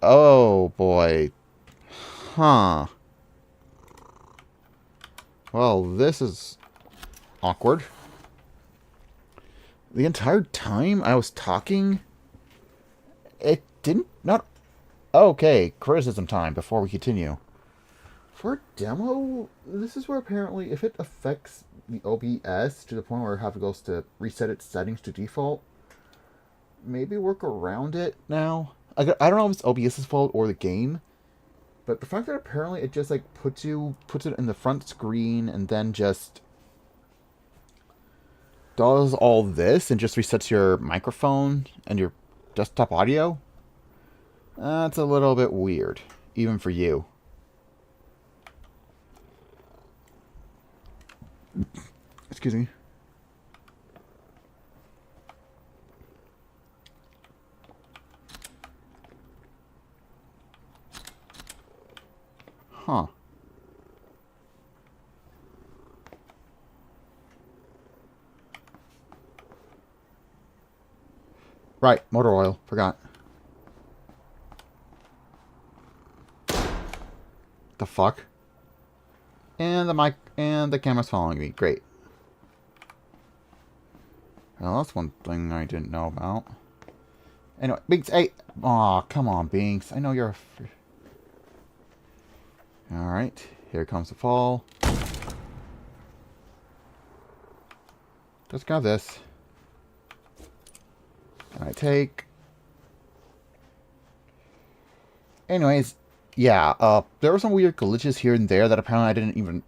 Oh, boy. Huh. Well, this is awkward. The entire time I was talking, it didn't... Not... Okay, criticism time before we continue. For a demo, this is where apparently if it affects the OBS to the point where it have to go to reset its settings to default, maybe work around it now. I don't know if it's OBS's fault or the game, but the fact that apparently it just like puts it in the front screen and then just does all this and just resets your microphone and your desktop audio, that's a little bit weird, even for you. Excuse me. Huh. Right, motor oil. Forgot. The fuck? And the camera's following me. Great. Well, that's one thing I didn't know about. Anyway, Binks, hey! Aw, come on, Binks. I know you're Alright, here comes the fall. Let's grab this. Alright, take. Anyways, yeah, there were some weird glitches here and there that apparently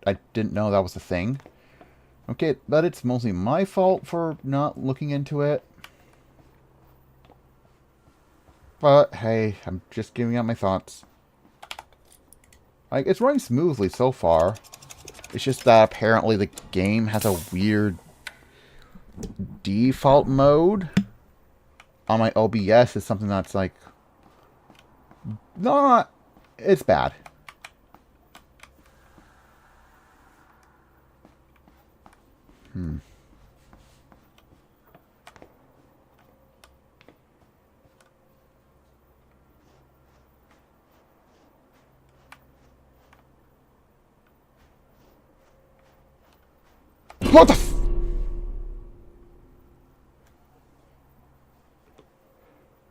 I didn't know that was a thing. Okay, but it's mostly my fault for not looking into it. But, hey, I'm just giving out my thoughts. Like, it's running smoothly so far. It's just that apparently the game has a weird default mode on my OBS is something that's like not... It's bad. What the f...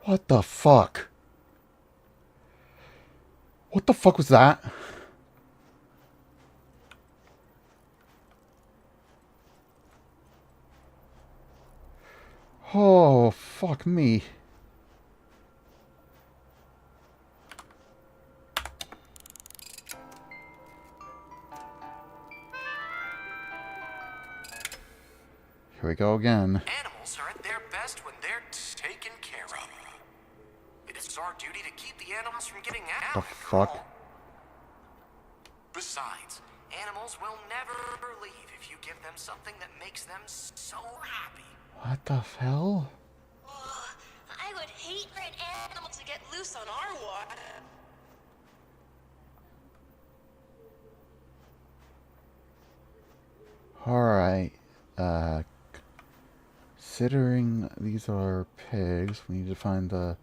What the fuck? What the fuck was that? Oh, fuck me. Here we go again. Animals are at their best when they're taken care of. It is our duty to keep the animals from getting out The of fuck? control. Besides, animals will never leave if you give them something that makes them so happy. What the hell? Oh, I would hate for an animal to get loose on our water. Alright, considering these are pigs, we need to find the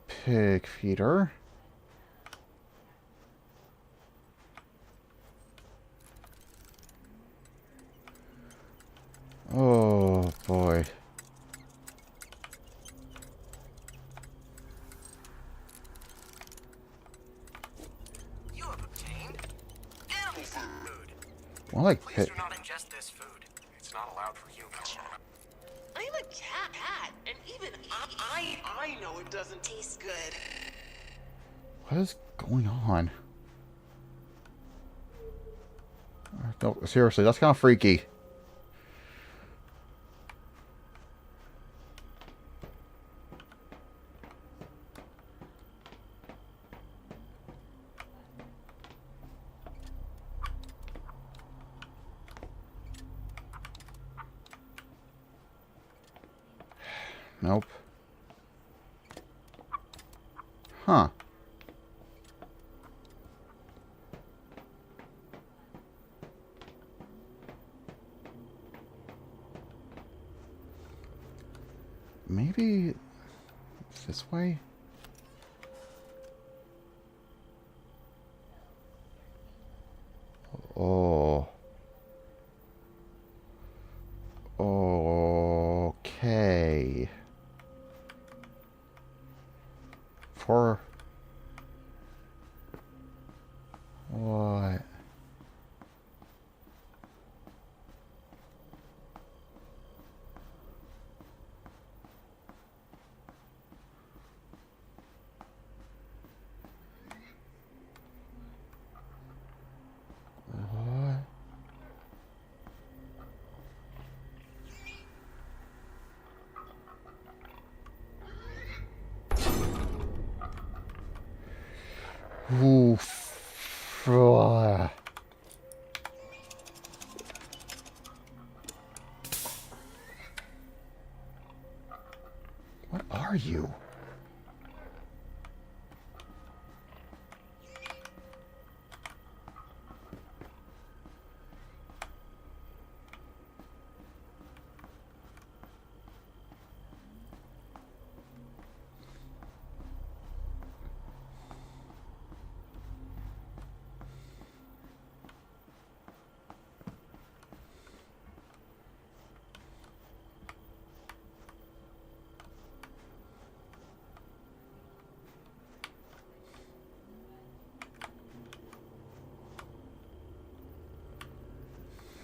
pig feeder. Oh boy. You have obtained animal food. More like Please pig. do not ingest this food. It's not allowed for humans. I'm a cat, and even I know it doesn't taste good. What is going on? No, seriously, that's kind of freaky. Nope. Huh. Maybe it's this way? Oh. Okay. For what? What? Oof. What are you?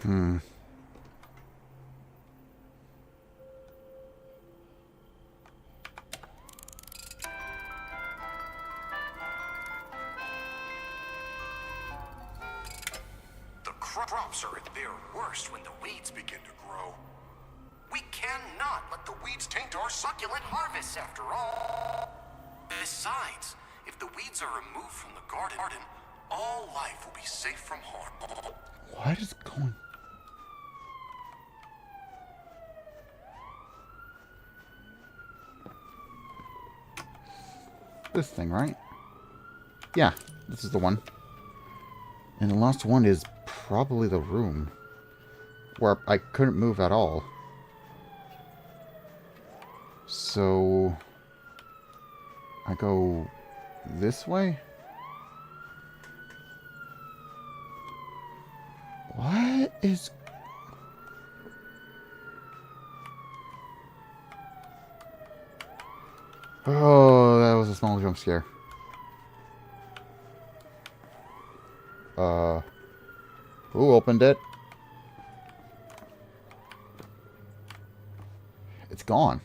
Hmm. The crops are at their worst when the weeds begin to grow. We cannot let the weeds taint our succulent harvests, after all. Besides, if the weeds are removed from the garden, all life will be safe from harm. What is going? This thing, right? Yeah, this is the one. And the last one is probably the room where I couldn't move at all. So I go this way? What is... Oh, that was a small jump scare. Who opened it? It's gone.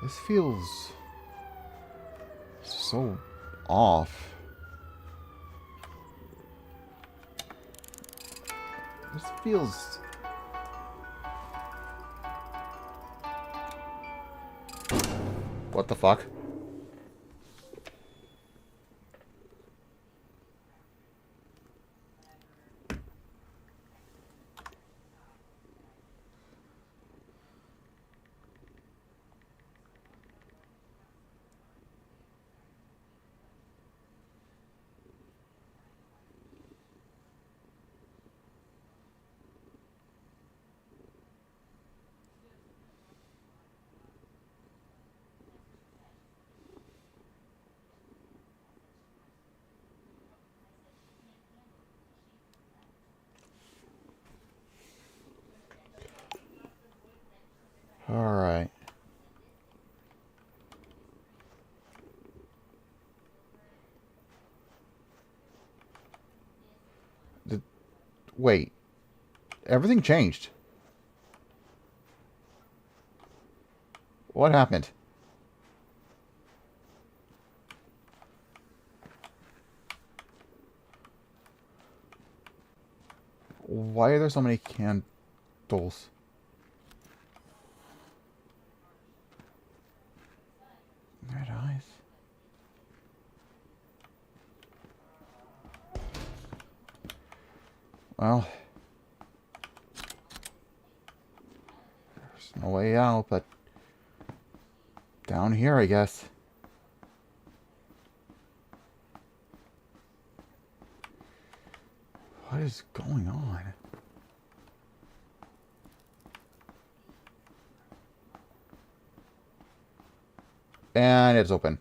This feels so off. This feels... What the fuck? Alright. Wait. Everything changed. What happened? Why are there so many candles? Red eyes. Well, there's no way out, but down here, I guess. What is going on? And it's open.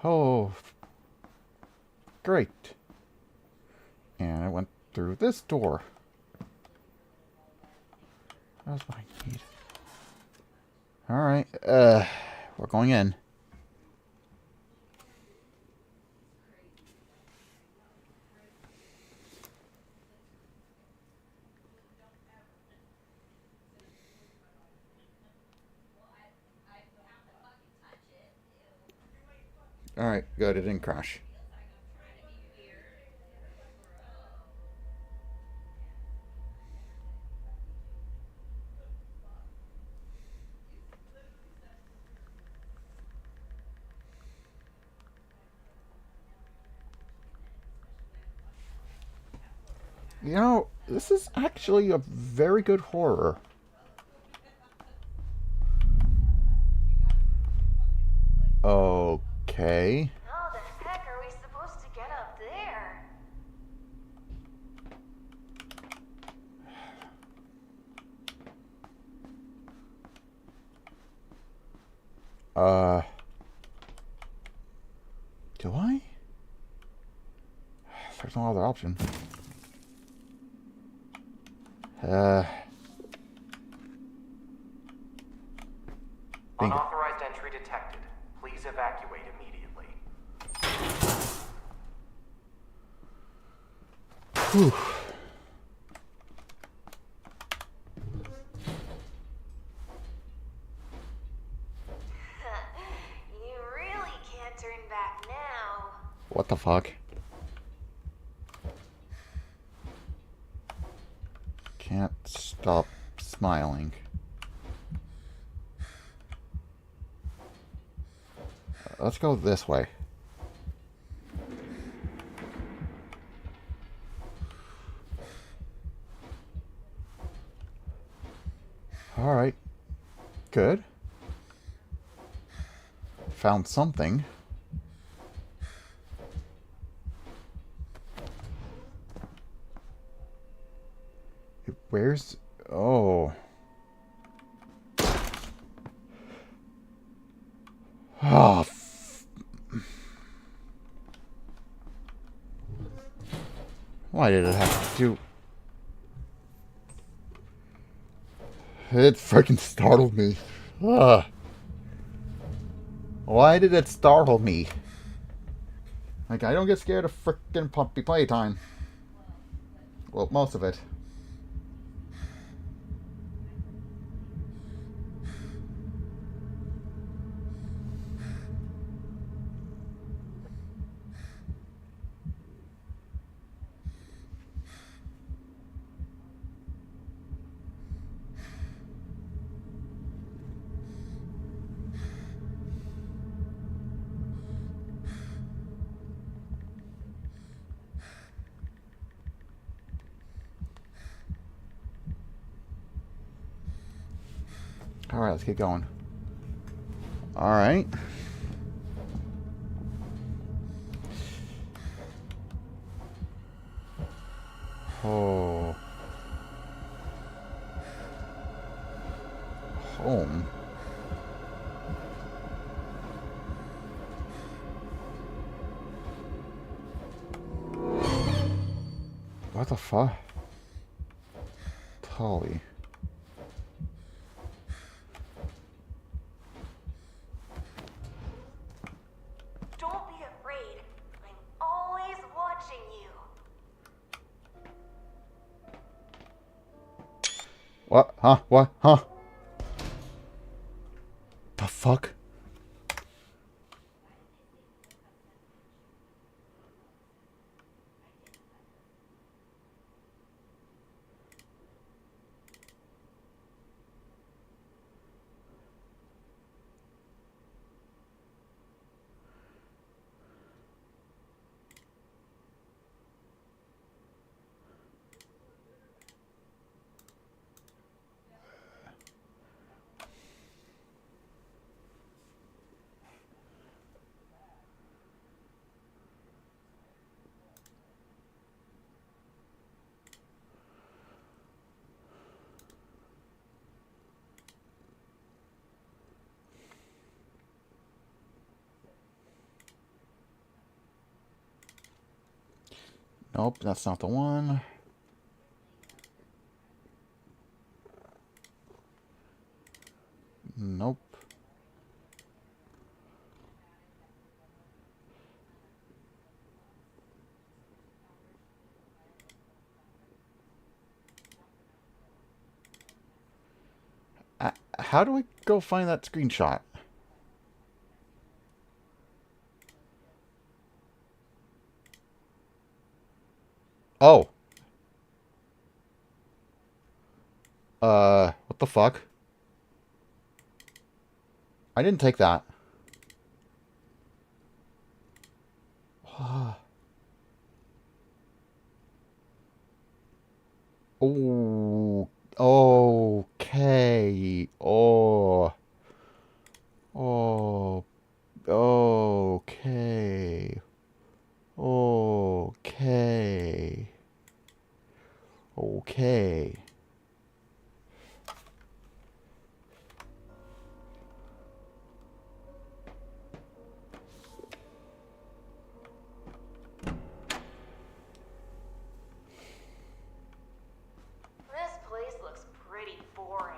Oh, great. And I went through this door. That's what I need. Alright, we're going in. Alright, good, it didn't crash. You know, this is actually a very good horror. Okay. How the heck are we supposed to get up there? Do I? There's no other option. Bingo. Unauthorized entry detected. Please evacuate immediately. Whew. You really can't turn back now. What the fuck? Can't stop smiling. Let's go this way. Alright. Good. Found something. Where's... Oh. Oh, why did it have to do... It freaking startled me. Ugh. Why did it startle me? Like, I don't get scared of frickin' puppy playtime. Well, most of it. Alright, let's get going. Alright. Oh. Home. What the fuck? Tully. Don't be afraid. I'm always watching you. What? Huh? What? Huh? The fuck? Nope, that's not the one. Nope. How do I go find that screenshot? Oh. What the fuck? I didn't take that. Oh. Okay. Oh. Oh. Okay. Okay. Okay. This place looks pretty boring.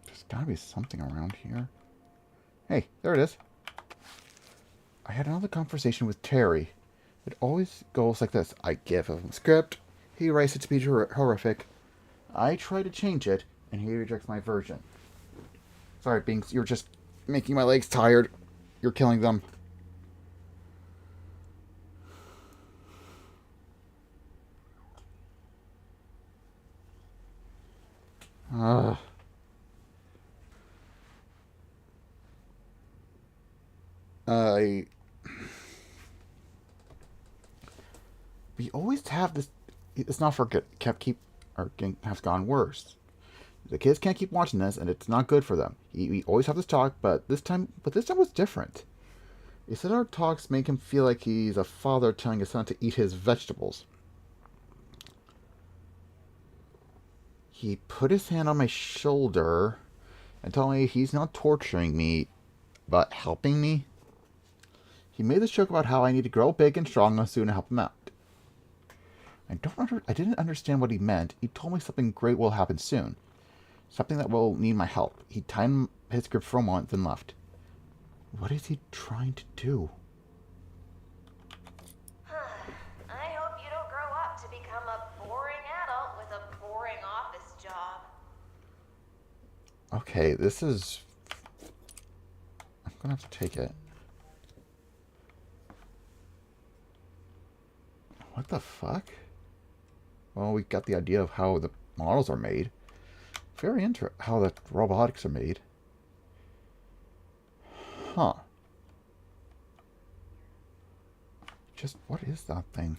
There's gotta be something around here. Hey, there it is. I had another conversation with Terry. It always goes like this. I give him a script. He writes it to be horrific. I try to change it, and he rejects my version. Sorry, Binks, you're just making my legs tired. You're killing them. Ugh. We always have this. It's not for good. Has gone worse. The kids can't keep watching this, and it's not good for them. We always have this talk, but this time was different. He said our talks make him feel like he's a father telling his son to eat his vegetables. He put his hand on my shoulder and told me he's not torturing me, but helping me. He made this joke about how I need to grow big and strong soon to help him out. I didn't understand what he meant. He told me something great will happen soon. Something that will need my help. He tightened his grip for a moment, then left. What is he trying to do? I hope you don't grow up to become a boring adult with a boring office job. Okay, this is... I'm gonna have to take it. What the fuck? Well, we got the idea of how the models are made. Very interesting how the robotics are made. Huh. Just, what is that thing?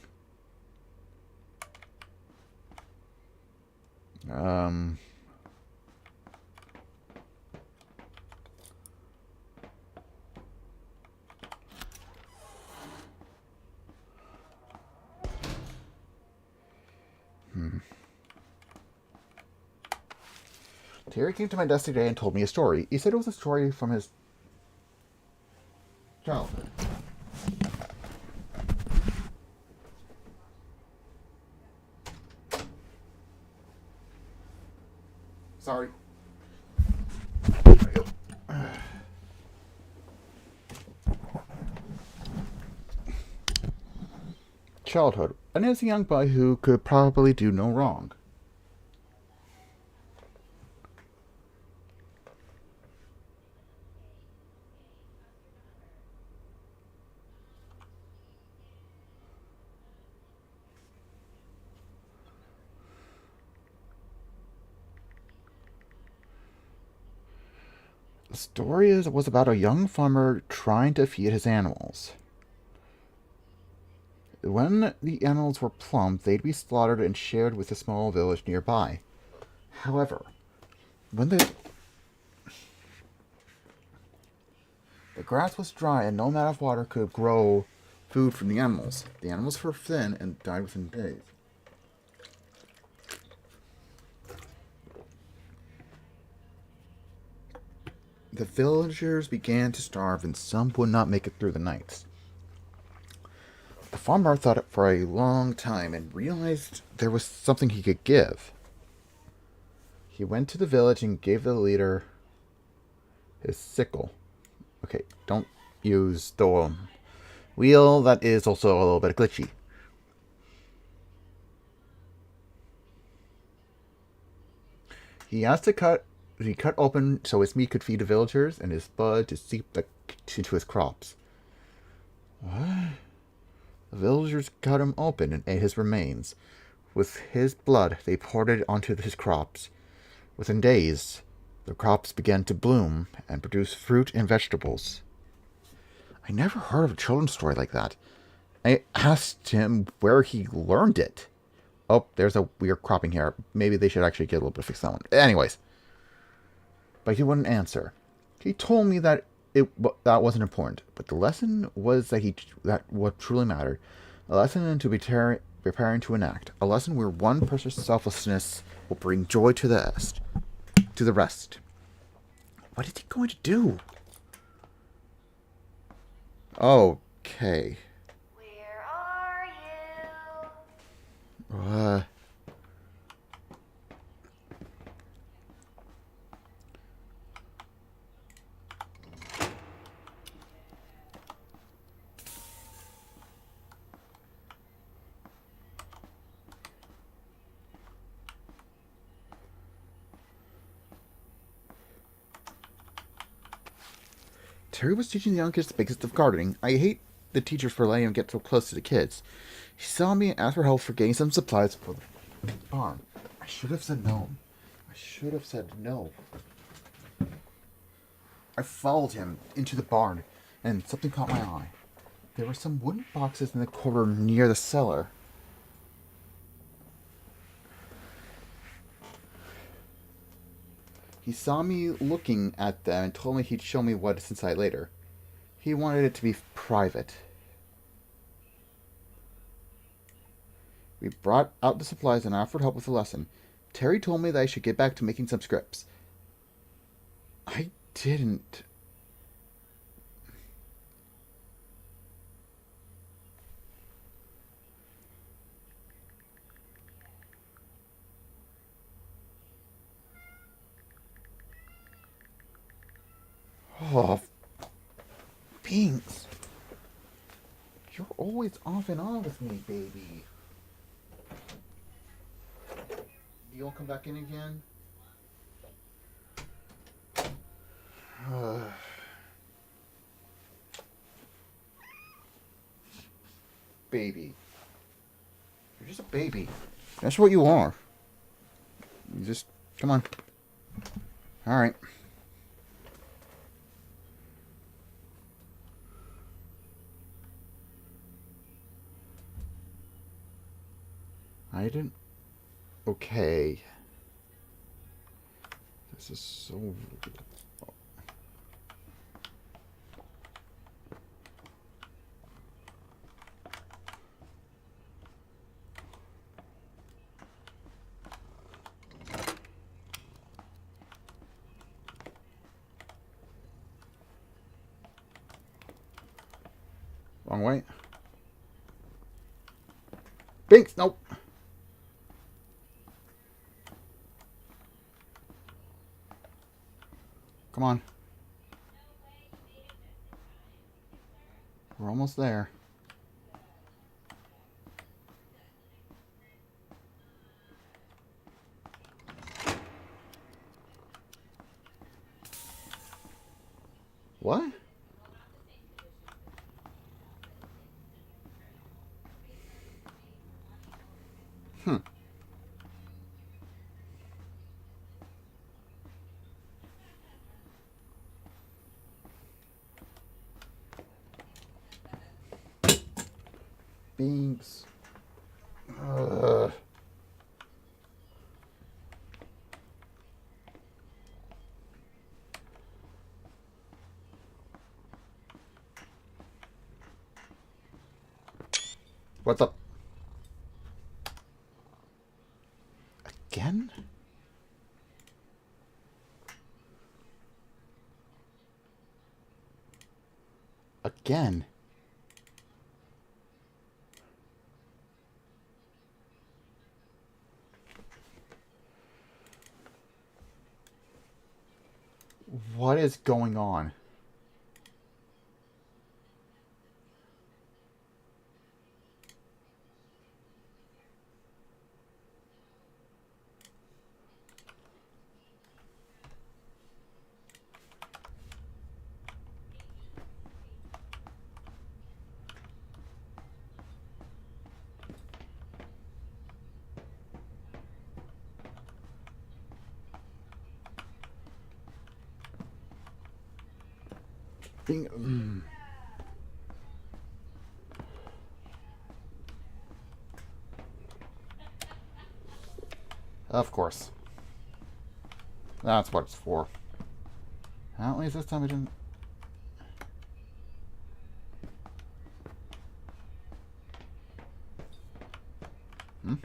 Terry came to my desk today and told me a story. He said it was a story from his childhood. Sorry. There we go. Childhood. And as a young boy who could probably do no wrong. The story was about a young farmer trying to feed his animals. When the animals were plump, they'd be slaughtered and shared with a small village nearby. However, when the grass was dry and no amount of water could grow food from the animals were thin and died within days. The villagers began to starve and some would not make it through the nights. The farmer thought it for a long time and realized there was something he could give. He went to the village and gave the leader his sickle. Okay, don't use the wheel. That is also a little bit glitchy. He asked to cut. He cut open so his meat could feed the villagers and his blood to seep into his crops. What? The villagers cut him open and ate his remains. With his blood, they poured it onto his crops. Within days, the crops began to bloom and produce fruit and vegetables. I never heard of a children's story like that. I asked him where he learned it. Oh, there's a weird cropping here. Maybe they should actually get a little bit of fix that one. Anyways. But he wouldn't answer. He told me that that wasn't important, but the lesson was that what truly mattered. A lesson into preparing to enact. A lesson where one person's selflessness will bring joy to the rest. What is he going to do? Okay. Where are you? Terry was teaching the young kids the basics of gardening. I hate the teachers for letting him get so close to the kids. He saw me and asked for help for getting some supplies for the barn. I should have said no. I should have said no. I followed him into the barn, and something caught my eye. There were some wooden boxes in the corner near the cellar. He saw me looking at them and told me he'd show me what's inside later. He wanted it to be private. We brought out the supplies and offered help with the lesson. Terry told me that I should get back to making some scripts. I didn't. Oh, Binks. You're always off and on with me, baby. You'll come back in again? Baby. You're just a baby. That's what you are. You just... Come on. Alright. I didn't... Okay. This is so... Wrong way. Binks, nope. Come on. We're almost there. What? Binks. What's up? Again? Again? What is going on? Of course. That's what it's for. At least this time I didn't... Hmm?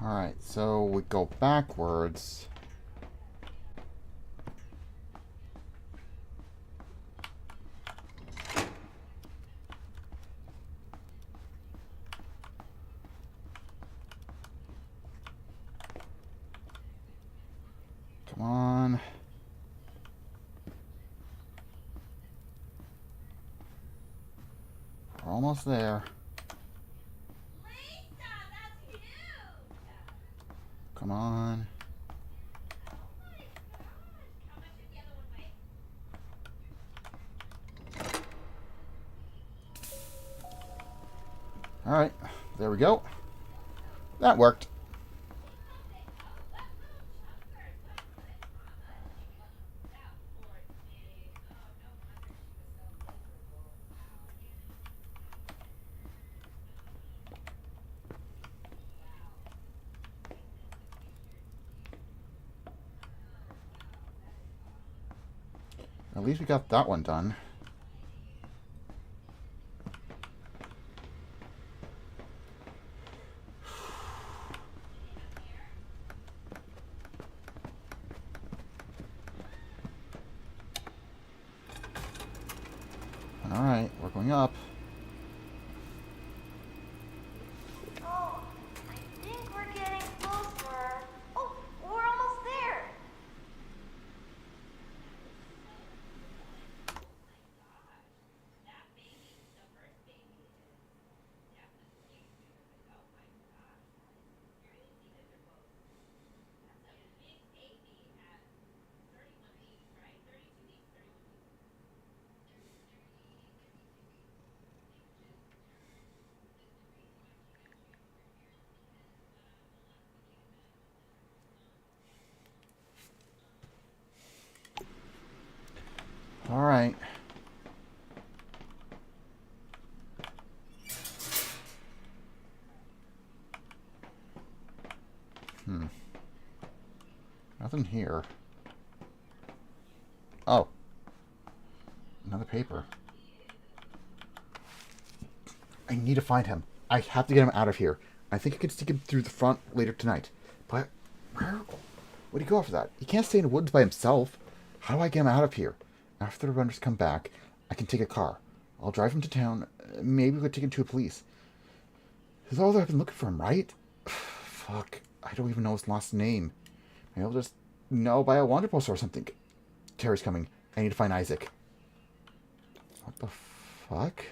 Alright, so we go backwards. Come on. We're almost there. Come on. Alright, there we go. That worked. At least we got that one done. Alright, we're going up. Oh, I think we're getting closer. Oh, we're almost there. Alright. Nothing here. Oh. Another paper. I need to find him. I have to get him out of here. I think I could sneak him through the front later tonight. But where would he go after that? He can't stay in the woods by himself. How do I get him out of here? After the runners come back, I can take a car. I'll drive him to town. Maybe we could take him to a police. This is all that I've been looking for him, right? Fuck. I don't even know his last name. Maybe I'll just know by a wanted poster or something. Terry's coming. I need to find Isaac. What the fuck?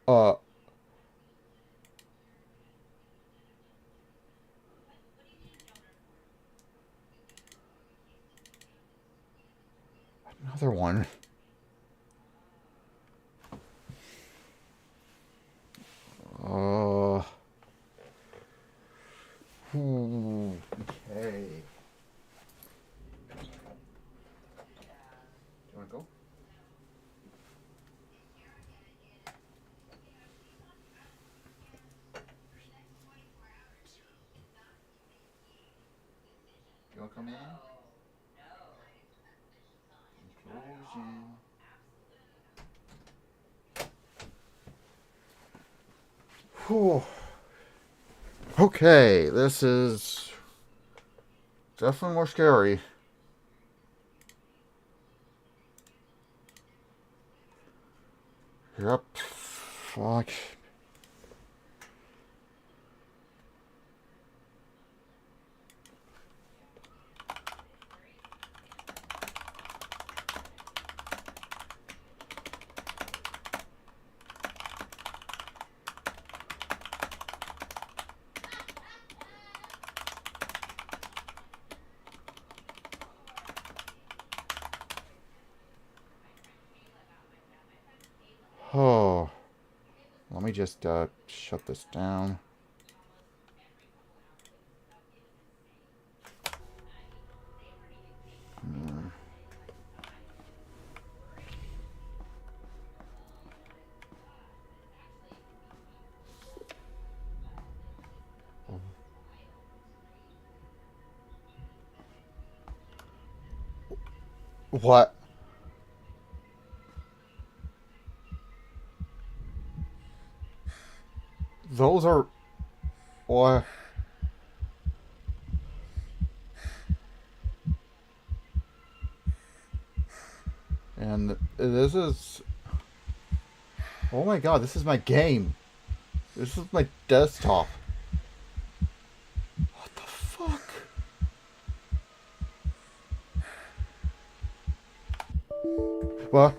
Well, another one. Okay. come in. Intrusion. Whew. Okay, this is definitely more scary. Yep. Fuck. Oh. Let me just shut this down. Hmm. What? Those are... What? And this is... Oh my god, this is my game. This is my desktop. What the fuck? What?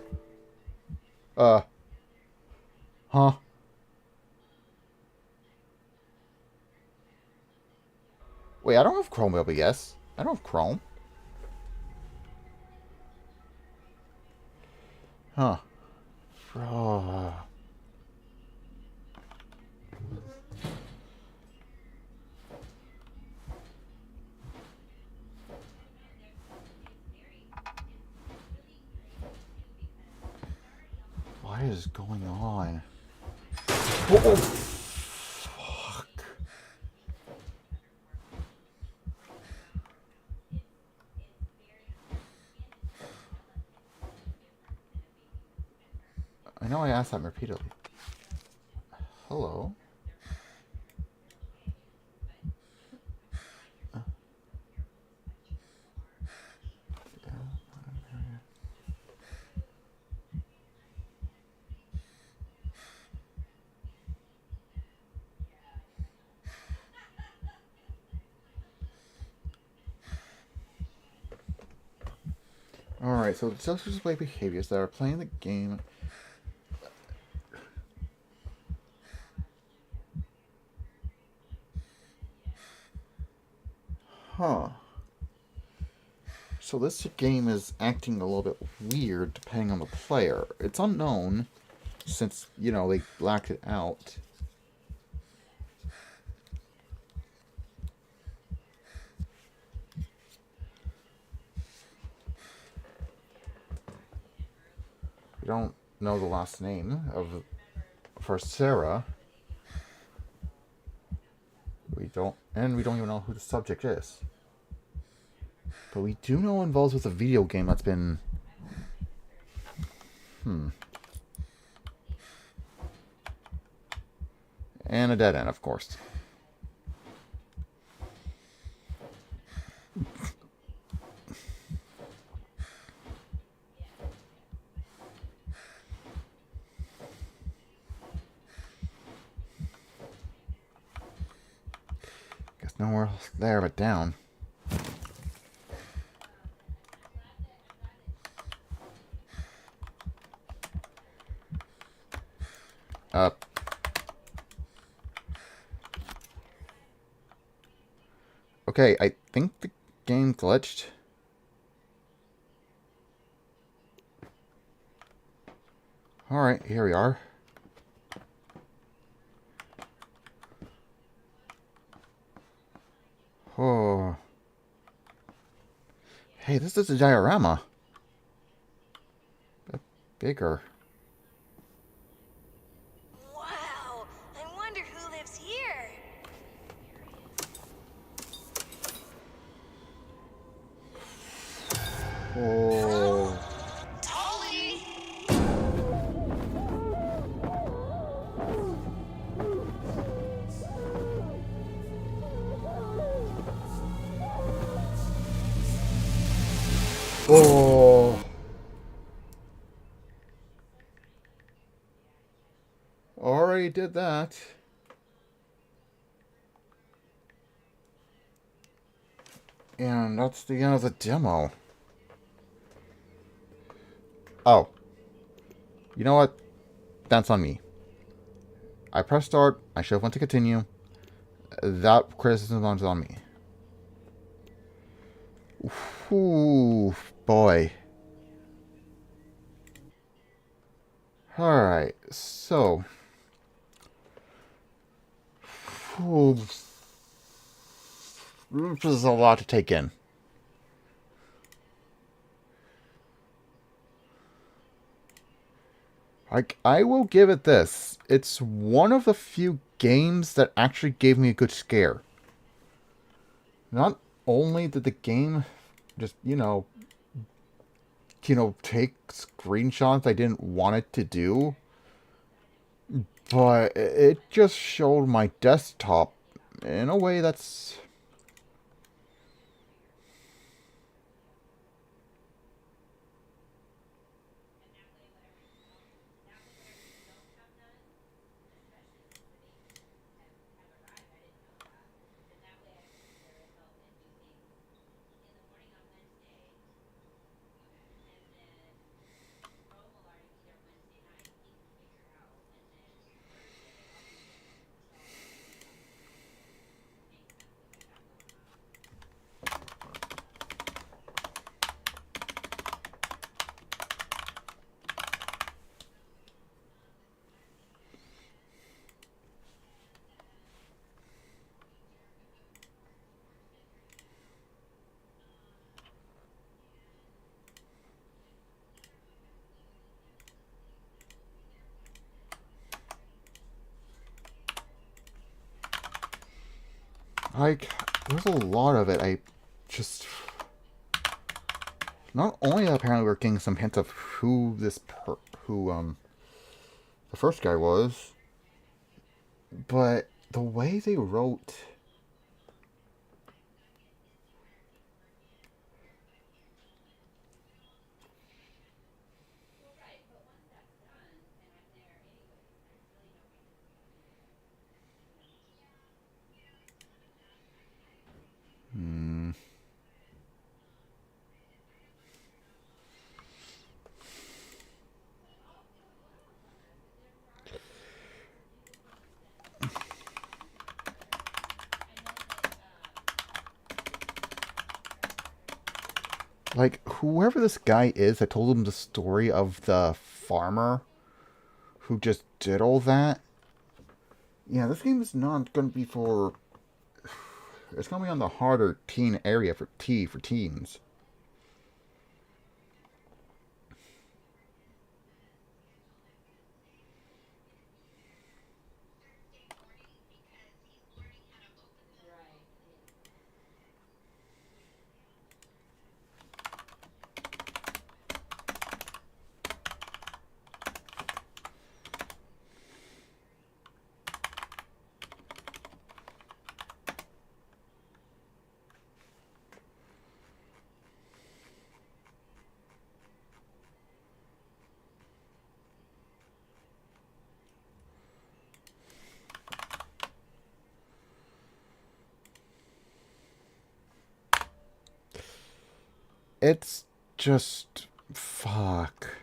Huh? Wait, I don't have Chrome OBS. I don't have Chrome. Huh. Oh. What is going on? Oh, fuck. I know I asked that repeatedly. Hello? Alright, so the social display behaviors that are playing the game. Huh. So this game is acting a little bit weird depending on the player. It's unknown since, you know, they blacked it out. We don't know the last name of for Sarah. We don't even know who the subject is. But we do know it involves with a video game that's been... And a dead end, of course. Guess nowhere else there but down. Up. Okay, I think the game glitched. Alright, here we are. Oh. Hey, this is a diorama. Bigger. Wow, I wonder who lives here. Oh. Already did that. And that's the end of the demo. Oh. You know what? That's on me. I pressed start. I should have went to continue. That criticism is on me. Ooh, boy. Alright, so. Ooh, this is a lot to take in. I will give it this. It's one of the few games that actually gave me a good scare. Not only did the game just, take screenshots I didn't want it to do, but it just showed my desktop in a way that's... there's a lot of it. I just... Not only apparently we're getting some hints of who the first guy was, but the way they wrote... Like, whoever this guy is that told him the story of the farmer who just did all that. Yeah, this game is not going to be for... It's going to be on the harder teen area for teens. It's just... Fuck.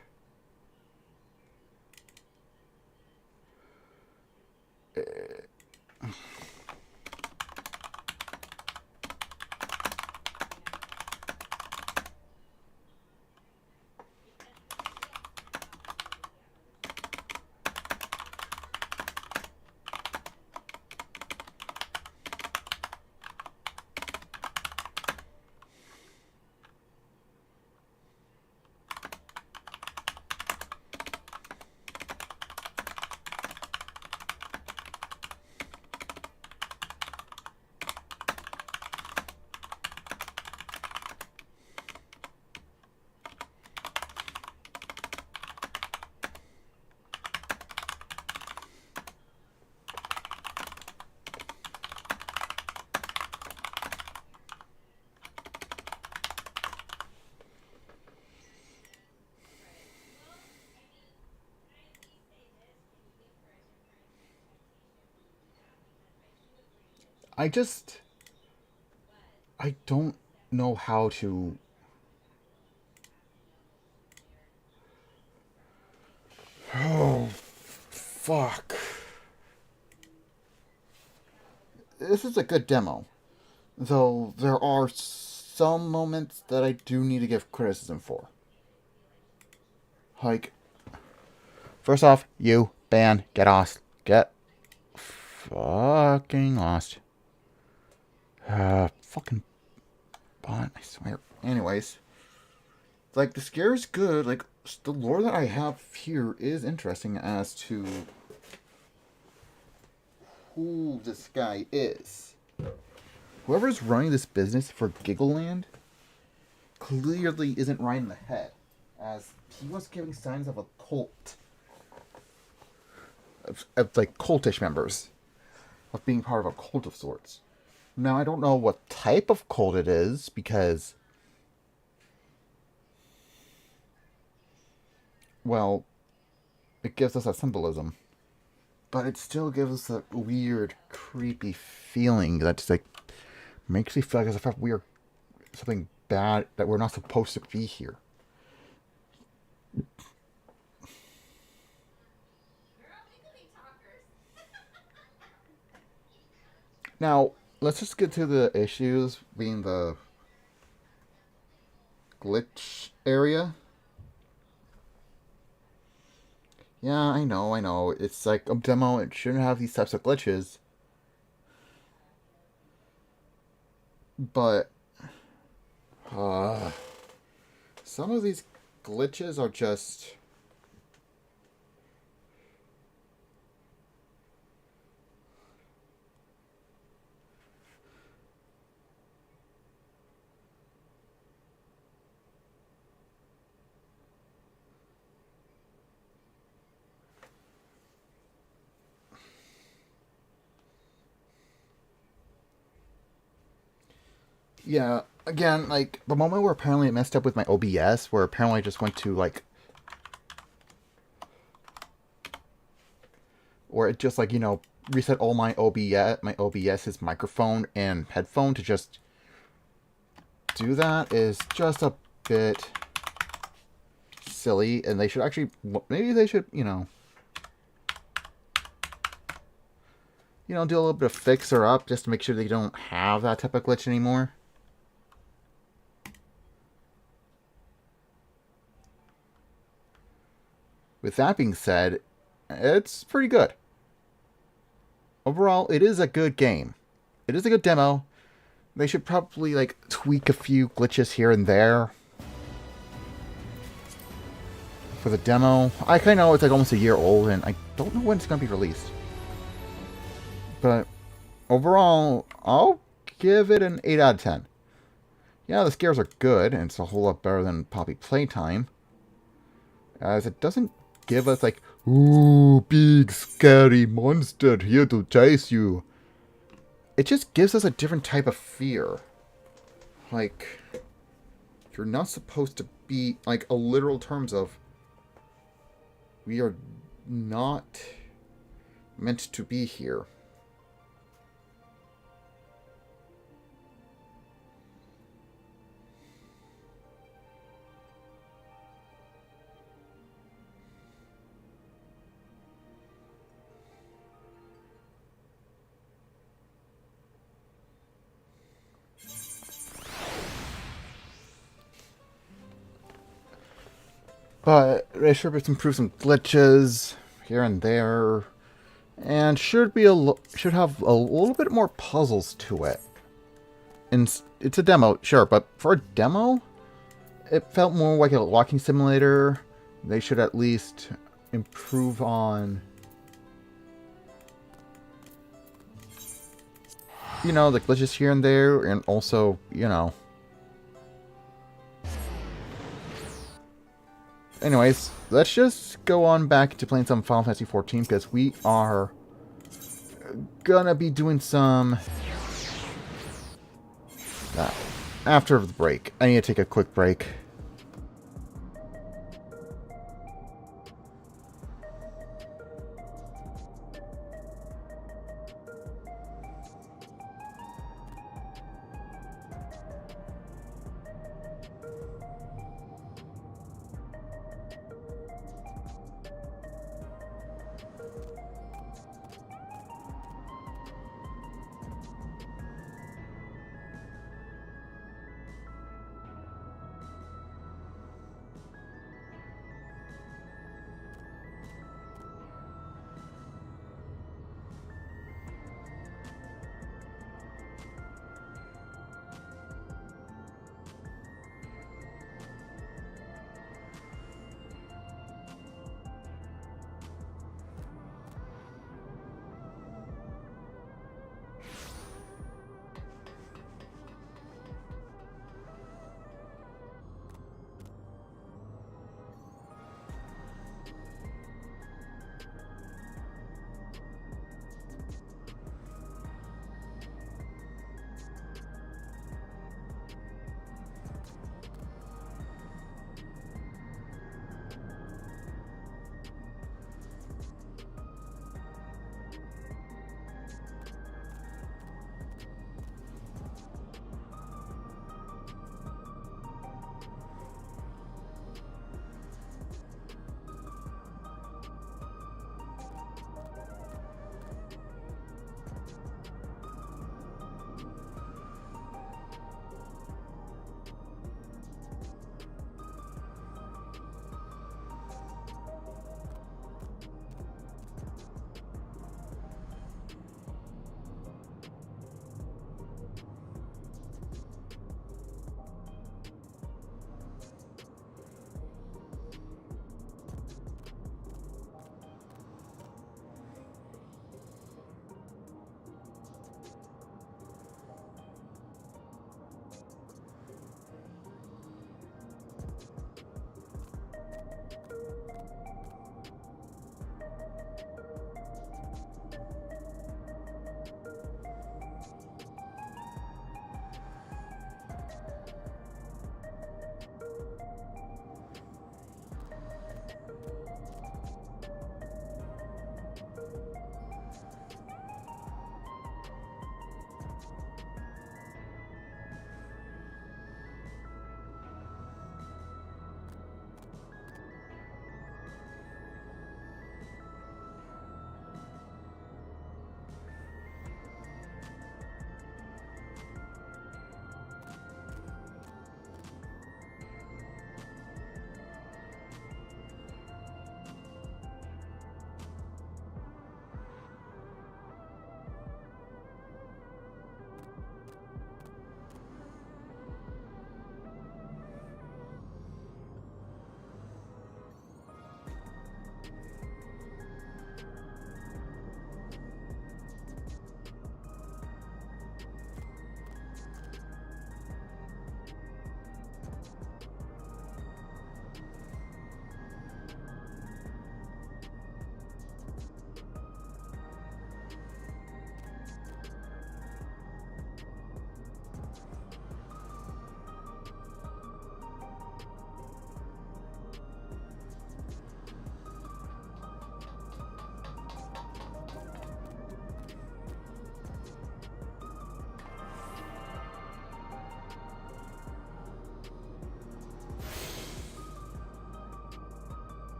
I just... I don't know how to... Oh, fuck. This is a good demo. Though there are some moments that I do need to give criticism for. Like, first off, you, ban, get lost. Get fucking lost. Fucking bot, I swear. Anyways, like, the scare is good. Like, the lore that I have here is interesting as to who this guy is. Whoever's running this business for Giggleland clearly isn't right in the head, as he was giving signs of a cult. Of like, cultish members. Of being part of a cult of sorts. Now, I don't know what type of cult it is, because... well, it gives us a symbolism. But it still gives us a weird, creepy feeling that just, like, makes me feel like as if we are something bad, that we're not supposed to be here. Now, let's just get to the issues, being the glitch area. Yeah, I know. It's like a demo, it shouldn't have these types of glitches. But, some of these glitches are just... yeah, again, like, the moment where apparently it messed up with my OBS, where apparently I just went to, like... or it just, like, you know, reset all my OBS's microphone and headphone to just do that is just a bit silly, and they should actually... maybe they should, you know, do a little bit of fixer up just to make sure they don't have that type of glitch anymore. With that being said, it's pretty good. Overall, it is a good game. It is a good demo. They should probably, like, tweak a few glitches here and there for the demo. I kind of know it's like almost a year old, and I don't know when it's going to be released. But overall, I'll give it an 8 out of 10. Yeah, the scares are good, and it's a whole lot better than Poppy Playtime, as it doesn't give us, like, ooh, big scary monster here to chase you. It just gives us a different type of fear. Like, you're not supposed to be, like, a literal terms of, we are not meant to be here. But they should improve some glitches here and there, and should have a little bit more puzzles to it. And it's a demo, sure, but for a demo, it felt more like a walking simulator. They should at least improve on, the glitches here and there, and also, Anyways, let's just go on back to playing some Final Fantasy XIV, because we are gonna be doing some... after the break. I need to take a quick break.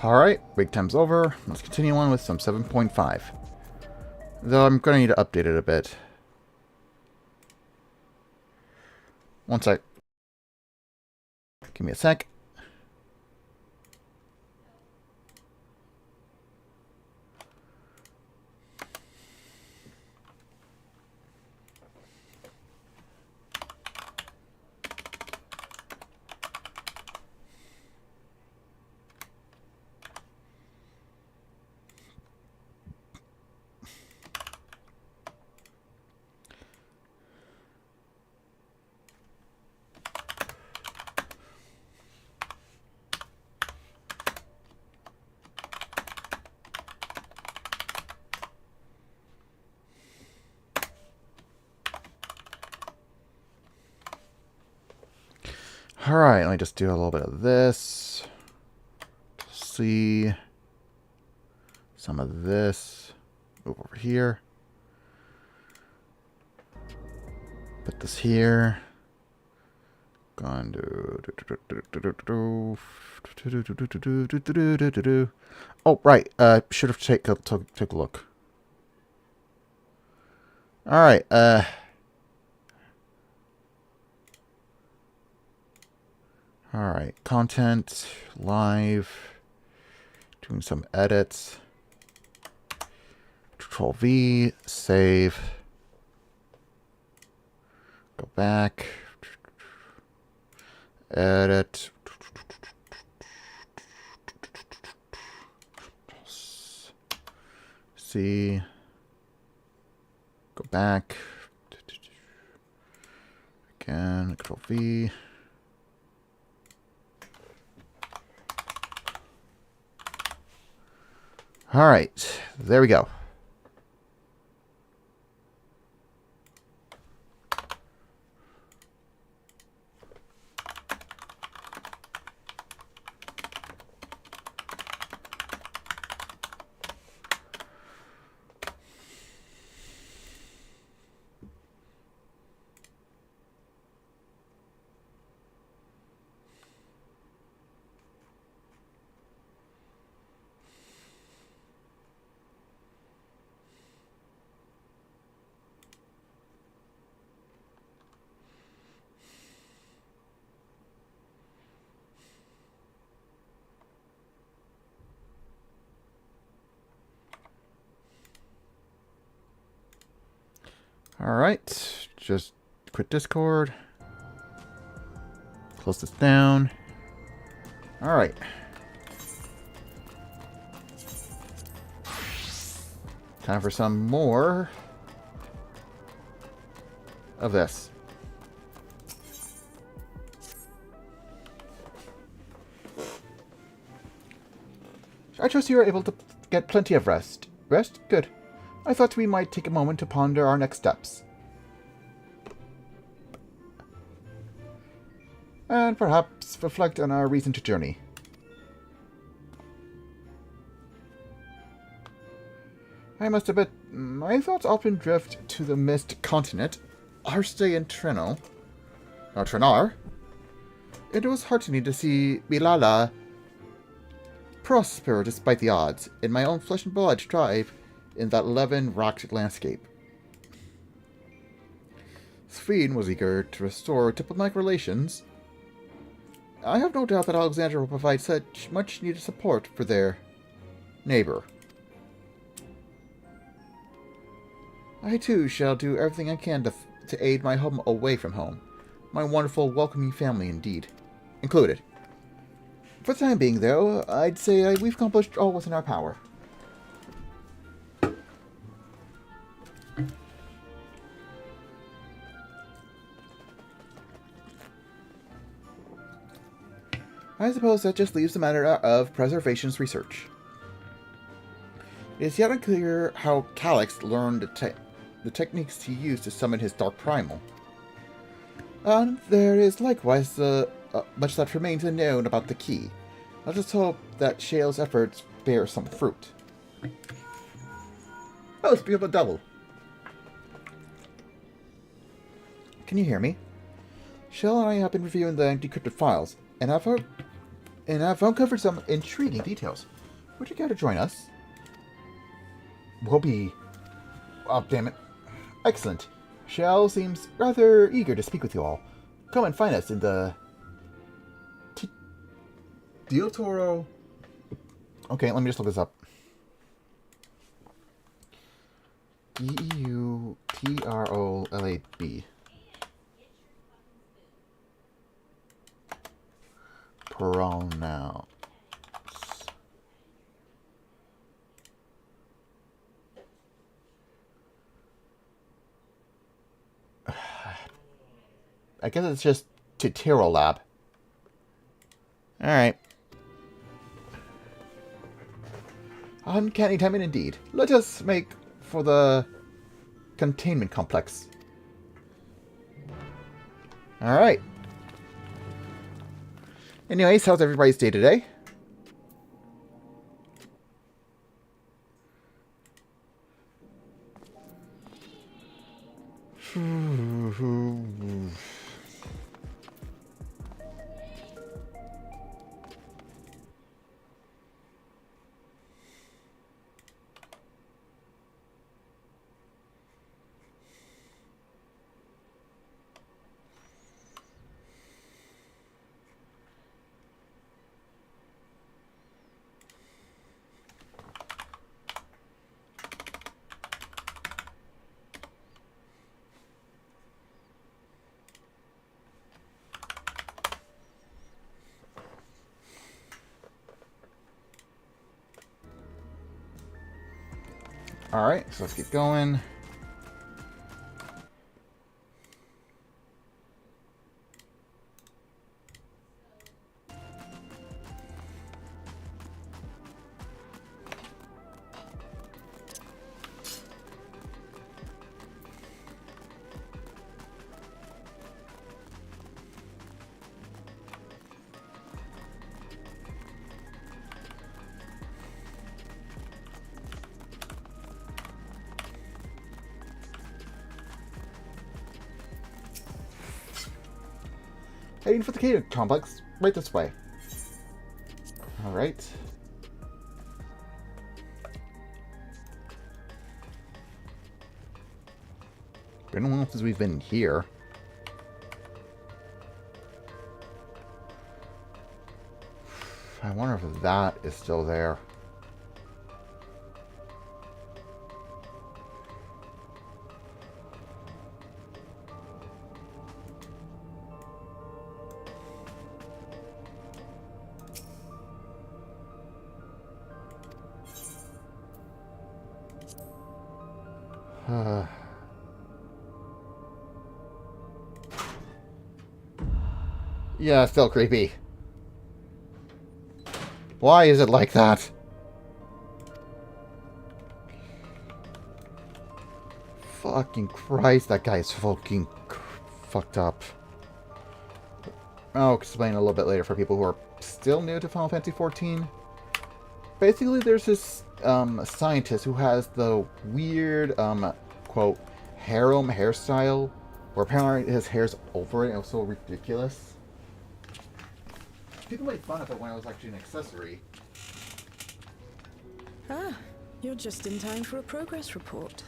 Alright, break time's over. Let's continue on with some 7.5. Though I'm going to need to update it a bit. One sec. Give me a sec. Alright, let me just do a little bit of this. See some of this. Move over here. Put this here. Gone to. Oh, right. Should have took a look. Alright, Alright, content, live, doing some edits, Control V, save, go back, edit, C, go back, again, Control V. Alright, there we go. Alright, just quit Discord. Close this down. Alright. Time for some more of this. I trust you are able to get plenty of rest. Rest? Good. I thought we might take a moment to ponder our next steps. And perhaps reflect on our reason to journey. I must admit, my thoughts often drift to the Mist Continent, our stay in Trenar. It was heartening to see Bilala prosper despite the odds, in my own flesh and blood tribe in that 11-rocked landscape. Sweden was eager to restore diplomatic relations. I have no doubt that Alexandria will provide such much-needed support for their neighbor. I too shall do everything I can to aid my home away from home. My wonderful, welcoming family indeed. Included. For the time being, though, I'd say we've accomplished all within our power. I suppose that just leaves the matter of preservation's research. It is yet unclear how Calyx learned the techniques he used to summon his Dark Primal. And there is likewise much that remains unknown about the key. Let us hope that Shale's efforts bear some fruit. Oh, it's become a double. Can you hear me? Shale and I have been reviewing the decrypted files, and have and I've uncovered some intriguing details. Would you care to join us? We'll be... Oh, damn it. Excellent. Shell seems rather eager to speak with you all. Come and find us in the... Del Toro... Okay, let me just look this up. Deutrolab. Pronouns. I guess it's just Lab. Alright. Uncanny timing indeed. Let us make for the containment complex. Alright. Anyways, how's everybody's day today? Alright, so let's get going. Heading for the Cadence complex, right this way. Alright. Been a while since we've been here. I wonder if that is still there. Yeah, still creepy. Why is it like that? Fucking Christ, that guy's fucking fucked up. I'll explain a little bit later for people who are still new to Final Fantasy XIV. Basically, there's this scientist who has the weird, quote, harem hairstyle, where apparently his hair's over it and it was so ridiculous. People made fun of it when it was actually an accessory. Ah, you're just in time for a progress report.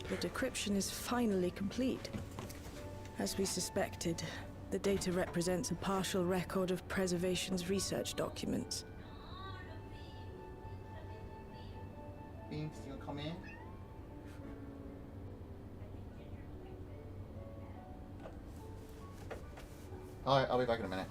The decryption is finally complete. As we suspected, the data represents a partial record of Preservation's research documents. Beans, you come in? Alright, I'll be back in a minute.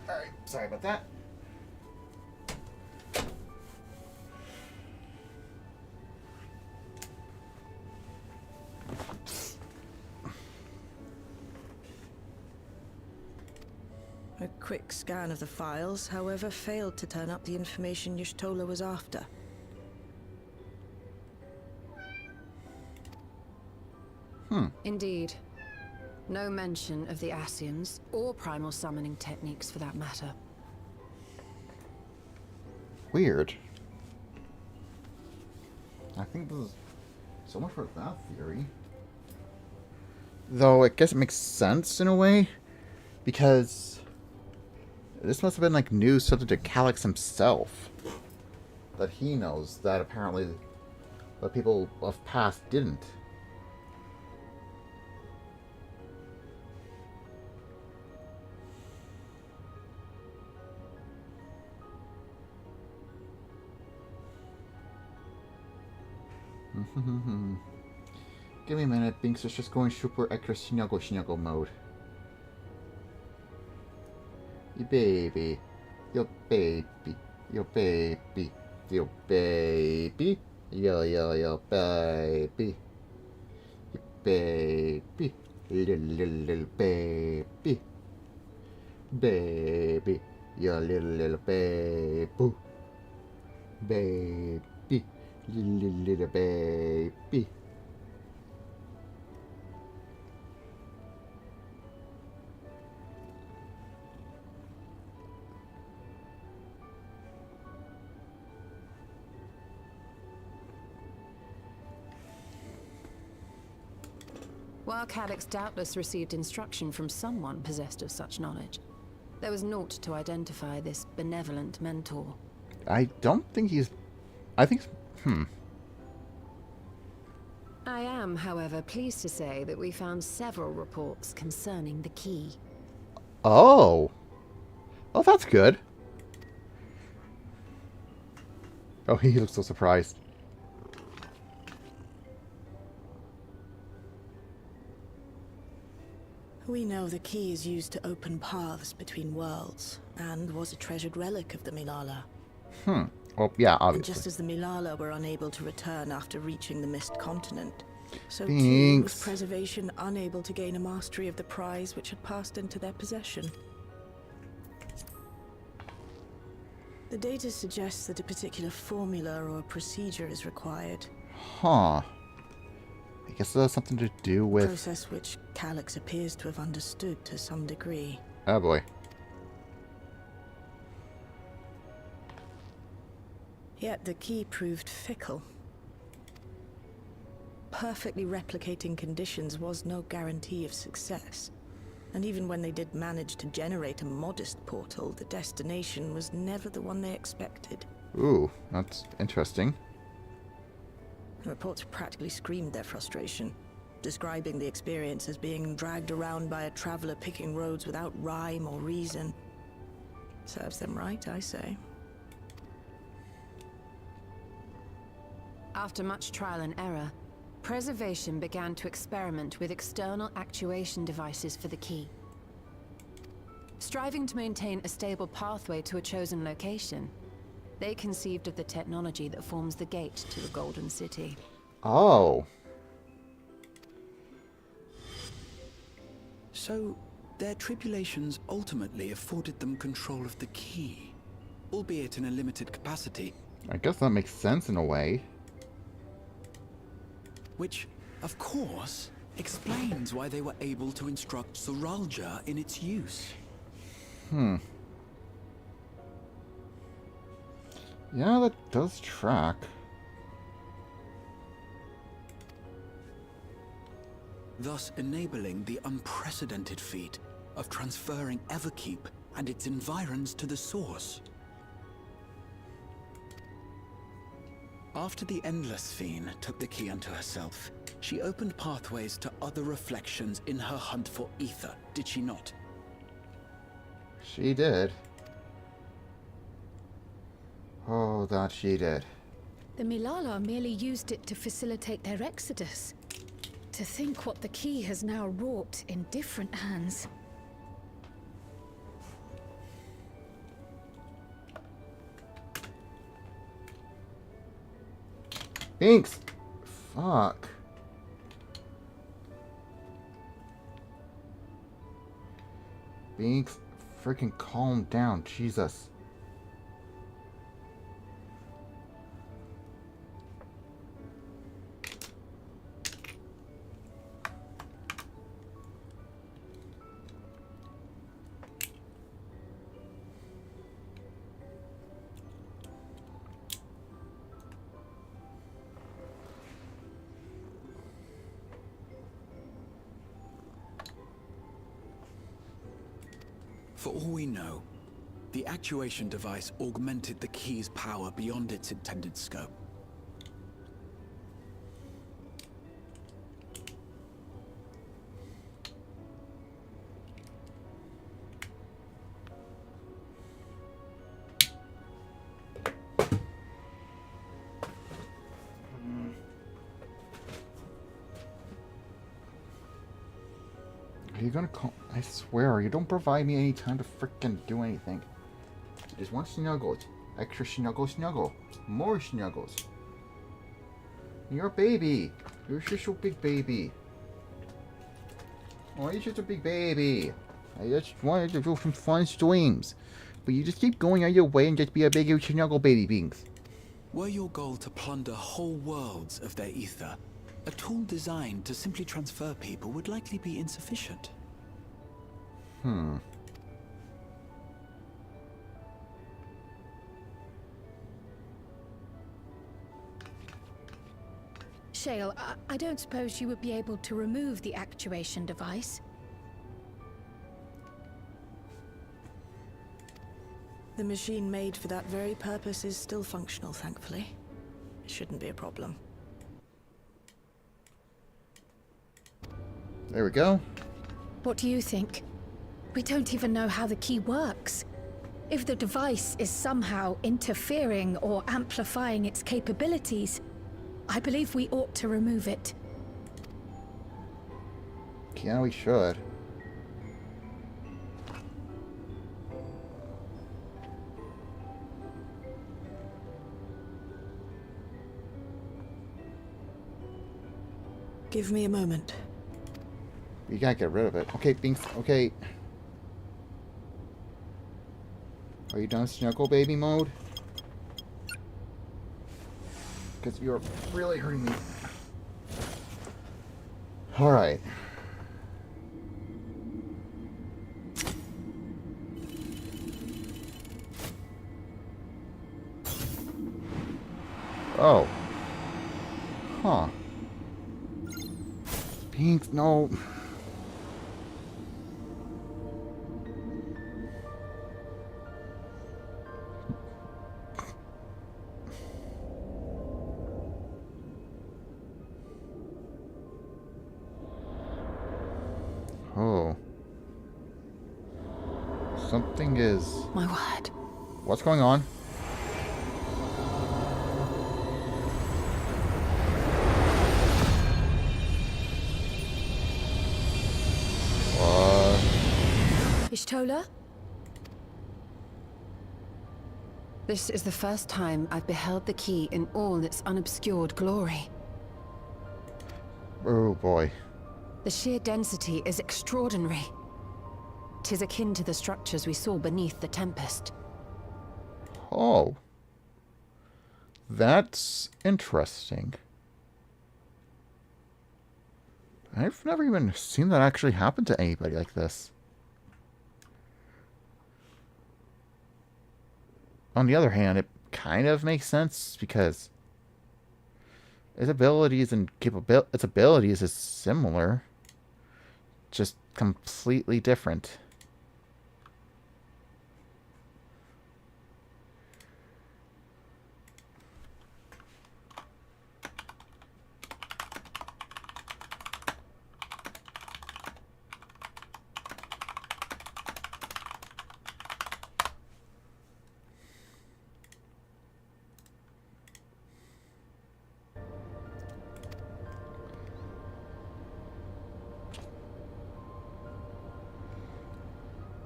Alright, sorry about that. A quick scan of the files, however, failed to turn up the information Y'shtola was after. Indeed. No mention of the Ascians, or primal summoning techniques for that matter. Weird. I think this is so much for that theory. Though I guess it makes sense in a way, because this must have been like news something to Calyx himself. That he knows that apparently the people of past didn't. Give me a minute, Binks is just going super extra snuggle mode. You baby. Your baby. Your baby. Your baby. Your baby. Your baby. Little baby. Baby. Your little baby. Baby. Little baby. While Calyx doubtless received instruction from someone possessed of such knowledge, there was naught to identify this benevolent mentor. I don't think he's... I think... I am, however, pleased to say that we found several reports concerning the key. Oh. Oh, that's good. Oh, he looks so surprised. We know the key is used to open paths between worlds, and was a treasured relic of the Milala. Well, yeah, And obviously. just as the Milala were unable to return after reaching the Mist Continent, so too was Thanks. Preservation unable to gain a mastery of the prize which had passed into their possession. The data suggests that a particular formula or procedure is required. Huh. I guess that has something to do A with... process which Calyx appears to have understood to some degree. Oh, boy. Yet the key proved fickle. Perfectly replicating conditions was no guarantee of success. And even when they did manage to generate a modest portal, the destination was never the one they expected. Ooh, that's interesting. The reports practically screamed their frustration, describing the experience as being dragged around by a traveler picking roads without rhyme or reason. Serves them right, I say. After much trial and error, Preservation began to experiment with external actuation devices for the key. Striving to maintain a stable pathway to a chosen location, they conceived of the technology that forms the gate to the Golden City. Oh. So, their tribulations ultimately afforded them control of the key, albeit in a limited capacity. I guess that makes sense in a way. Which, of course, explains why they were able to instruct Zoralja in its use. Yeah, that does track. Thus enabling the unprecedented feat of transferring Everkeep and its environs to the source. After the Endless Fiend took the key unto herself, she opened pathways to other reflections in her hunt for ether, did she not? She did. Oh, that she did. The Milala merely used it to facilitate their exodus. To think what the key has now wrought in different hands. Binks! Fuck. Binks, freaking calm down, Jesus. For all we know, the actuation device augmented the key's power beyond its intended scope. Are you gonna call? I swear, you don't provide me any time to frickin' do anything. I just want snuggles. Extra snuggle. More snuggles. You're a baby. You're just a big baby. Oh, you're just a big baby. I just wanted to do some fun streams. But you just keep going out your way and just be a big snuggle baby, Binks. Were your goal to plunder whole worlds of their ether, a tool designed to simply transfer people would likely be insufficient. Shale, I don't suppose you would be able to remove the actuation device. The machine made for that very purpose is still functional, thankfully. It shouldn't be a problem. There we go. What do you think? We don't even know how the key works. If the device is somehow interfering or amplifying its capabilities, I believe we ought to remove it. Yeah, we should. Give me a moment. We gotta get rid of it. Okay, Binks, okay. Are you done snuggle baby mode? Because you're really hurting me. Alright. Oh. Huh. Binks, no. Oh. Something is... My word. What's going on? Ishtola? This is the first time I've beheld the key in all its unobscured glory. Oh boy. The sheer density is extraordinary. 'Tis akin to the structures we saw beneath the Tempest. Oh. That's interesting. I've never even seen that actually happen to anybody like this. On the other hand, it kind of makes sense because its abilities and its abilities is similar, just completely different.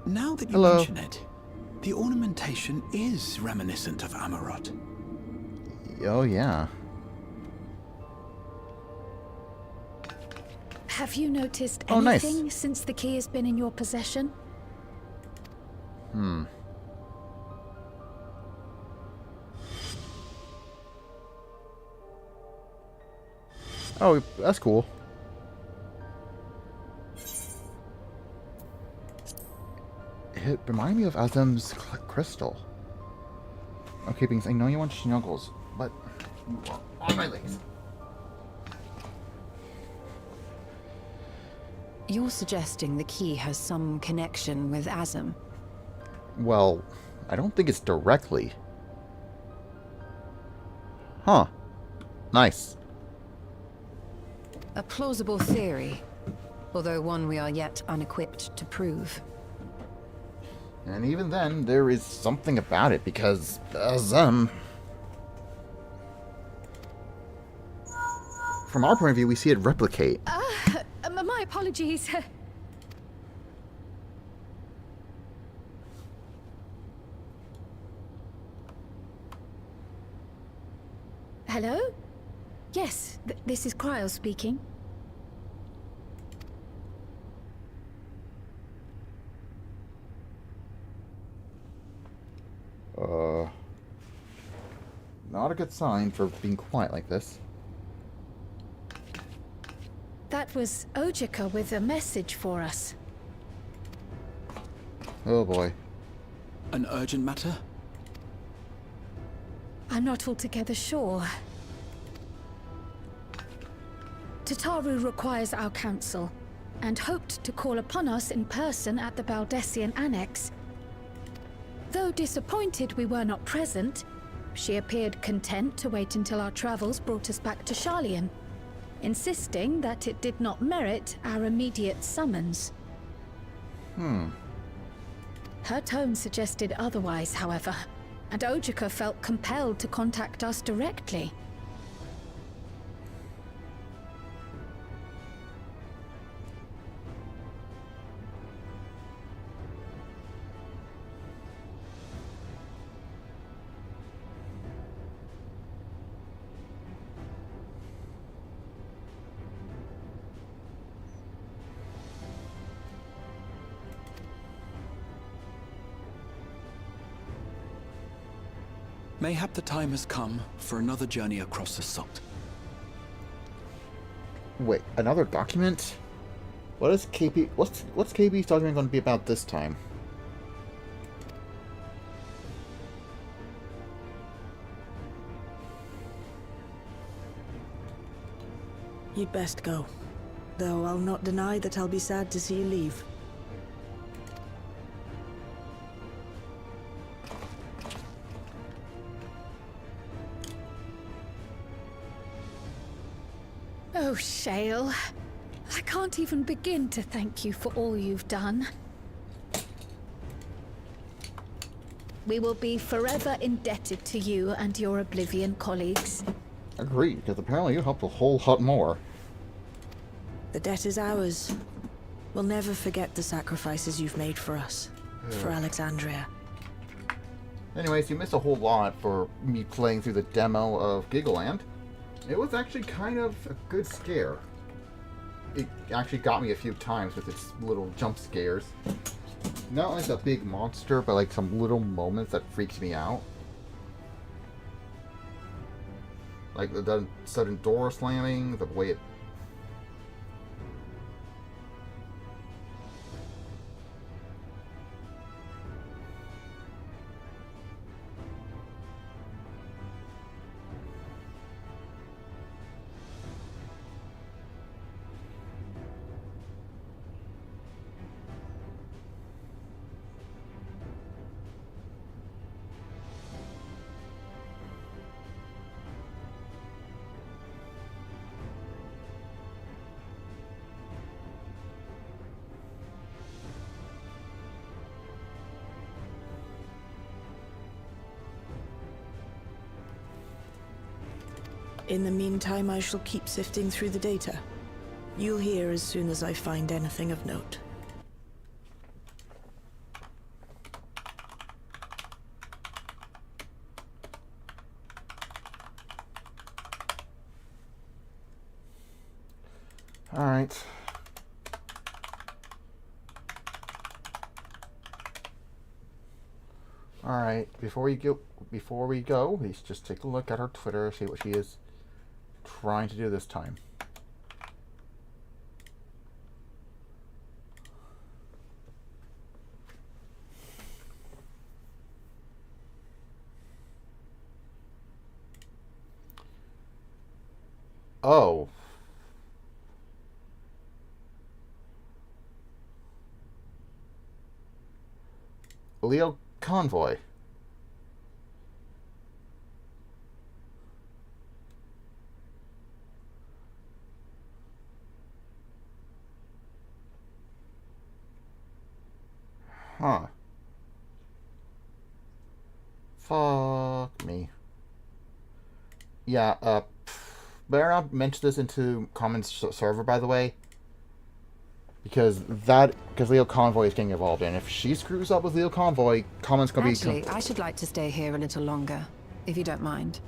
Now that you Hello. mention it, the ornamentation is reminiscent of Amarot. Oh, yeah. Have you noticed Oh, nice. anything since the key has been in your possession? Oh, that's cool. It reminded me of Azim's crystal. Okay, Bings, I know you want snuggles, but you are on my legs. You're suggesting the key has some connection with Azim? Well, I don't think it's directly. Huh. Nice. A plausible theory, although one we are yet unequipped to prove. And even then, there is something about it, because Azim... From our point of view, we see it replicate. My apologies. Hello? Yes, this is Cryo speaking. Not a good sign for being quiet like this. That was Ojika with a message for us. Oh boy. An urgent matter? I'm not altogether sure. Tataru requires our counsel, and hoped to call upon us in person at the Baldessian Annex. Though disappointed we were not present, she appeared content to wait until our travels brought us back to Sharlayan, insisting that it did not merit our immediate summons. Her tone suggested otherwise, however, and Ojika felt compelled to contact us directly. Mayhap the time has come for another journey across the salt. Wait, another document? What is KP... What's KP's document going to be about this time? You'd best go. Though I'll not deny that I'll be sad to see you leave. Oh, Shale. I can't even begin to thank you for all you've done. We will be forever indebted to you and your Oblivion colleagues. Agreed, because apparently you helped a whole lot more. The debt is ours. We'll never forget the sacrifices you've made for us. For Alexandria. Anyways, you missed a whole lot for me playing through the demo of Giggleland. It was actually kind of a good scare. It actually got me a few times with its little jump scares. Not like a big monster, but like some little moments that freaks me out. Like the sudden door slamming, the way it... In the meantime, I shall keep sifting through the data. You'll hear as soon as I find anything of note. Alright. All right, before we go, let's just take a look at her Twitter, see what she is trying to do this time. Oh. Leo Convoy. Huh. Fuck me. Yeah, better not mention this into comments server, by the way. Because Leo Convoy is getting involved, and if she screws up with Leo Convoy, comments gonna Actually, I should like to stay here a little longer, if you don't mind.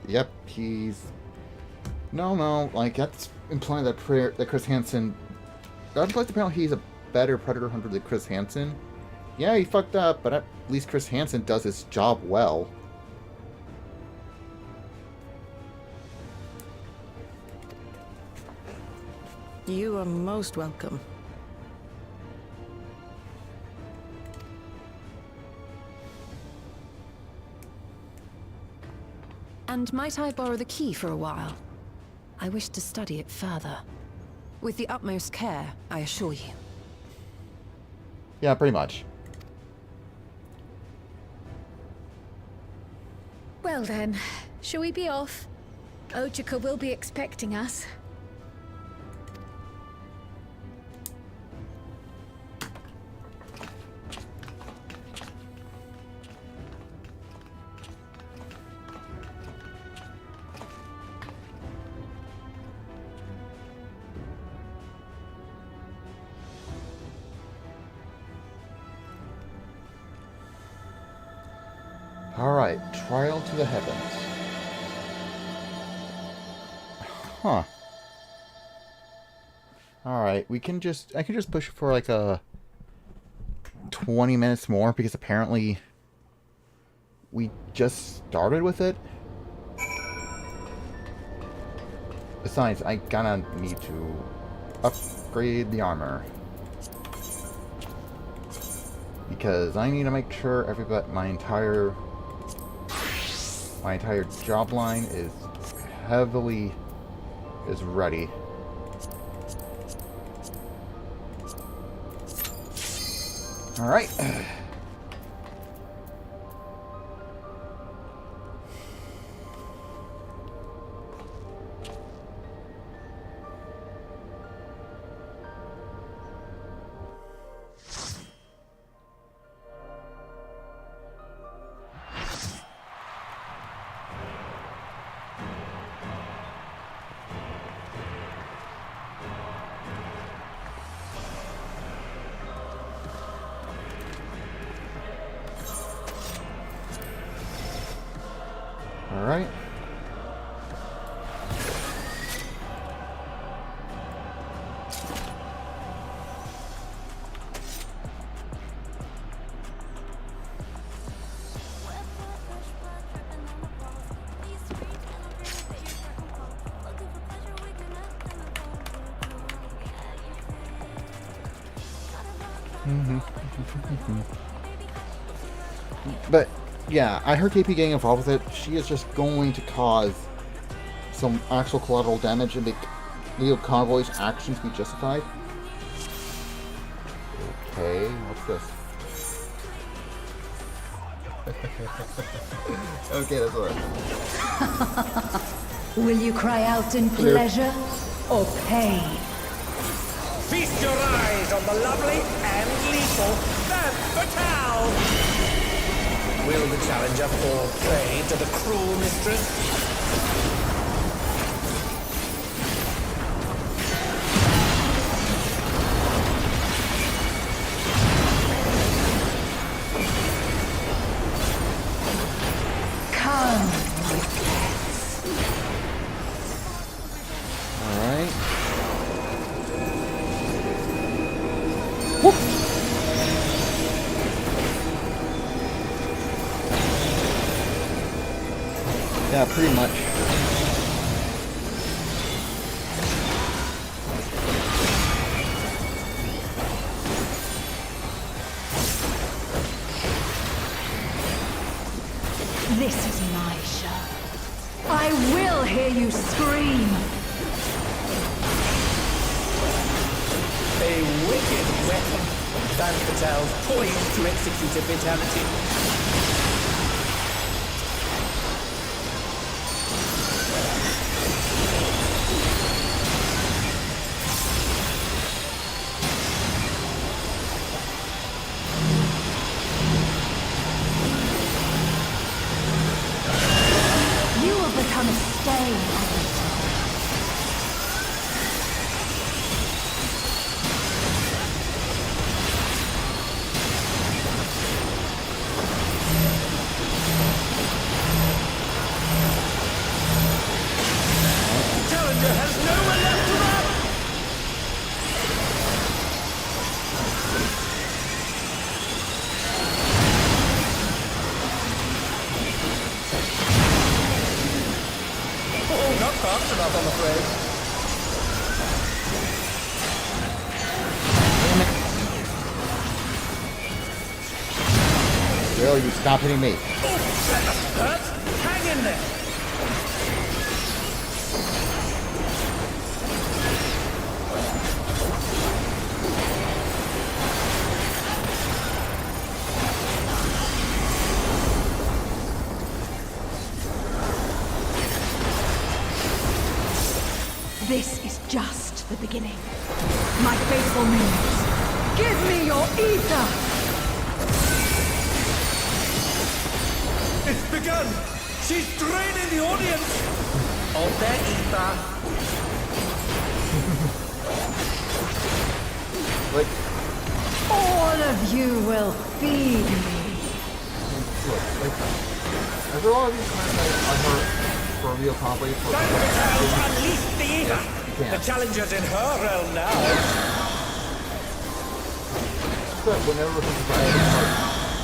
Yep, he's... No, like, that's implying that Chris Hansen... That implies apparently he's a better Predator Hunter than Chris Hansen. Yeah, he fucked up, but at least Chris Hansen does his job well. You are most welcome. And might I borrow the key for a while? I wish to study it further. With the utmost care, I assure you. Yeah, pretty much. Well then, shall we be off? Ojika will be expecting us. Alright, Trial to the Heavens. Huh. Alright, I can just push for like a 20 minutes more, because apparently we just started with it. Besides, I kinda need to upgrade the armor. Because I need to make sure my entire job line is ready. All right. All right. But yeah, I heard KP getting involved with it. She is just going to cause some actual collateral damage and make Leo Convoy's actions be justified. Okay, what's this? Okay, that's alright. Will you cry out in pleasure or pain? Feast your eyes on the lovely and lethal Femme Fatale! Will the challenger fall prey to the cruel mistress? pretty much. This is my show. I will hear you scream. A wicked weapon. Van Patel poised to execute a fatality. You will become a stain on the soul. Challenger has nowhere left to run! Oh, not fast enough, I'm afraid. Will you stop hitting me? Oh, that must hurt. Hang in there. This is just the beginning. My faithful minions, give me your ether! It's begun! She's draining the audience of their ether. Like, All of you will feed me. look, like, after all of these times I heard for real probably for Van Patel unleashed the ether! can't. The challenger's in her realm now. but whenever people try to start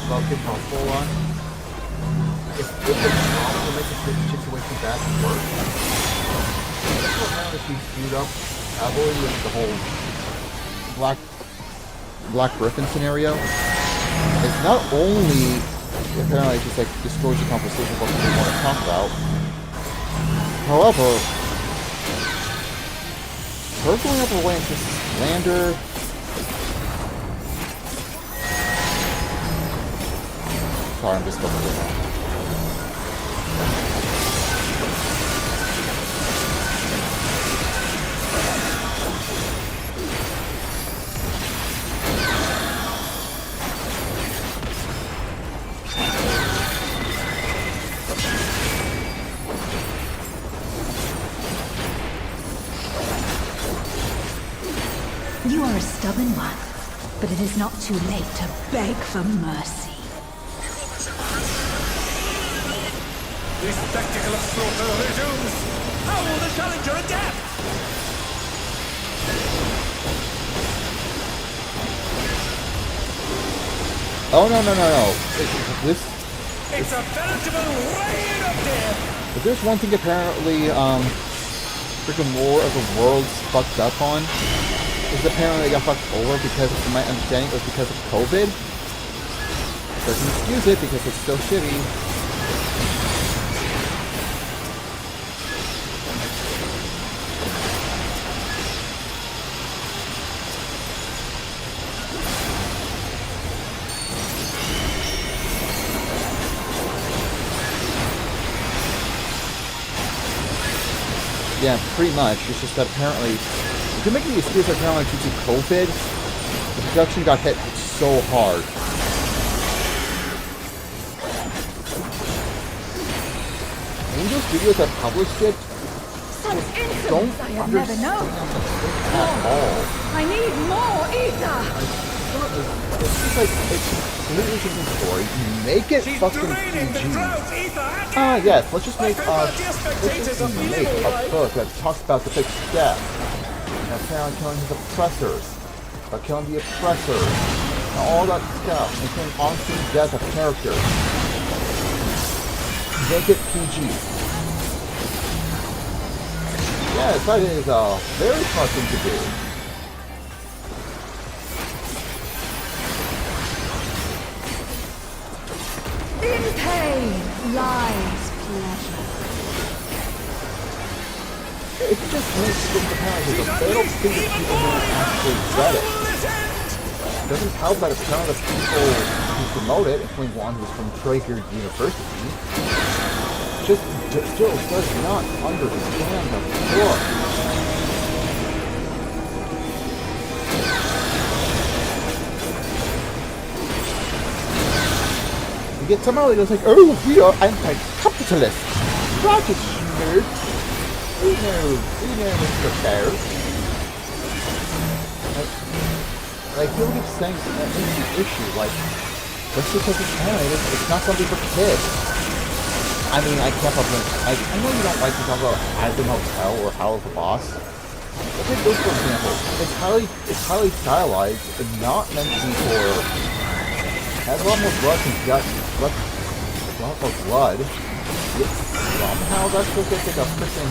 about getting a full on, if the problem will make the situation bad and worse, that's what now that she screwed up heavily with the whole Black Griffin scenario. It's not only apparently just like destroys the conversation of what we want to talk about. However, her going up away into slander. Sorry, I'm just looking at that. You are a stubborn one, but it is not too late to beg for mercy. The spectacle of slaughter resumes. How will the challenger adapt? Oh no! This It's a veritable rain of death. if there's one thing apparently freaking War of the Worlds fucked up on, is apparently they got fucked over because, from my understanding, it was because of COVID. Doesn't excuse it because it's still shitty. Yeah, pretty much. It's just that apparently, you can make the excuse that apparently due to COVID, the production got hit so hard. Angel Studios that published it Such don't insolence I have understand never known. at all. I need more ether! It's just like, it's completely different story. Make it She's fucking draining the PG. crowd's ether. Ah, yes, let's just make spectators are feeling a alright. book that talks about the big step. And apparently killing his oppressors. About killing the oppressors. And all that stuff. And killing on-screen death of characters. Make it PG. Yes, that is a very smart thing to do. In pain lies pleasure. It just makes the parents a they don't think that people who actually said it. It doesn't help that apparently the people who promote it, including one who's from Traeger University, just still does not understand the book. You get somebody that's like, oh, we are anti-capitalist. That is smart. We know, Mr. Bear. Like, people keep saying that is the issue, like, just because it's animated, it's not something for kids. I mean, I can't help it. I know you don't like to talk about As in Hotel or Howl of the Boss. But take those for example. It's highly stylized and not meant to be for. Has a lot more blood and gut. A lot more blood. Yet somehow that's supposed to take a freaking.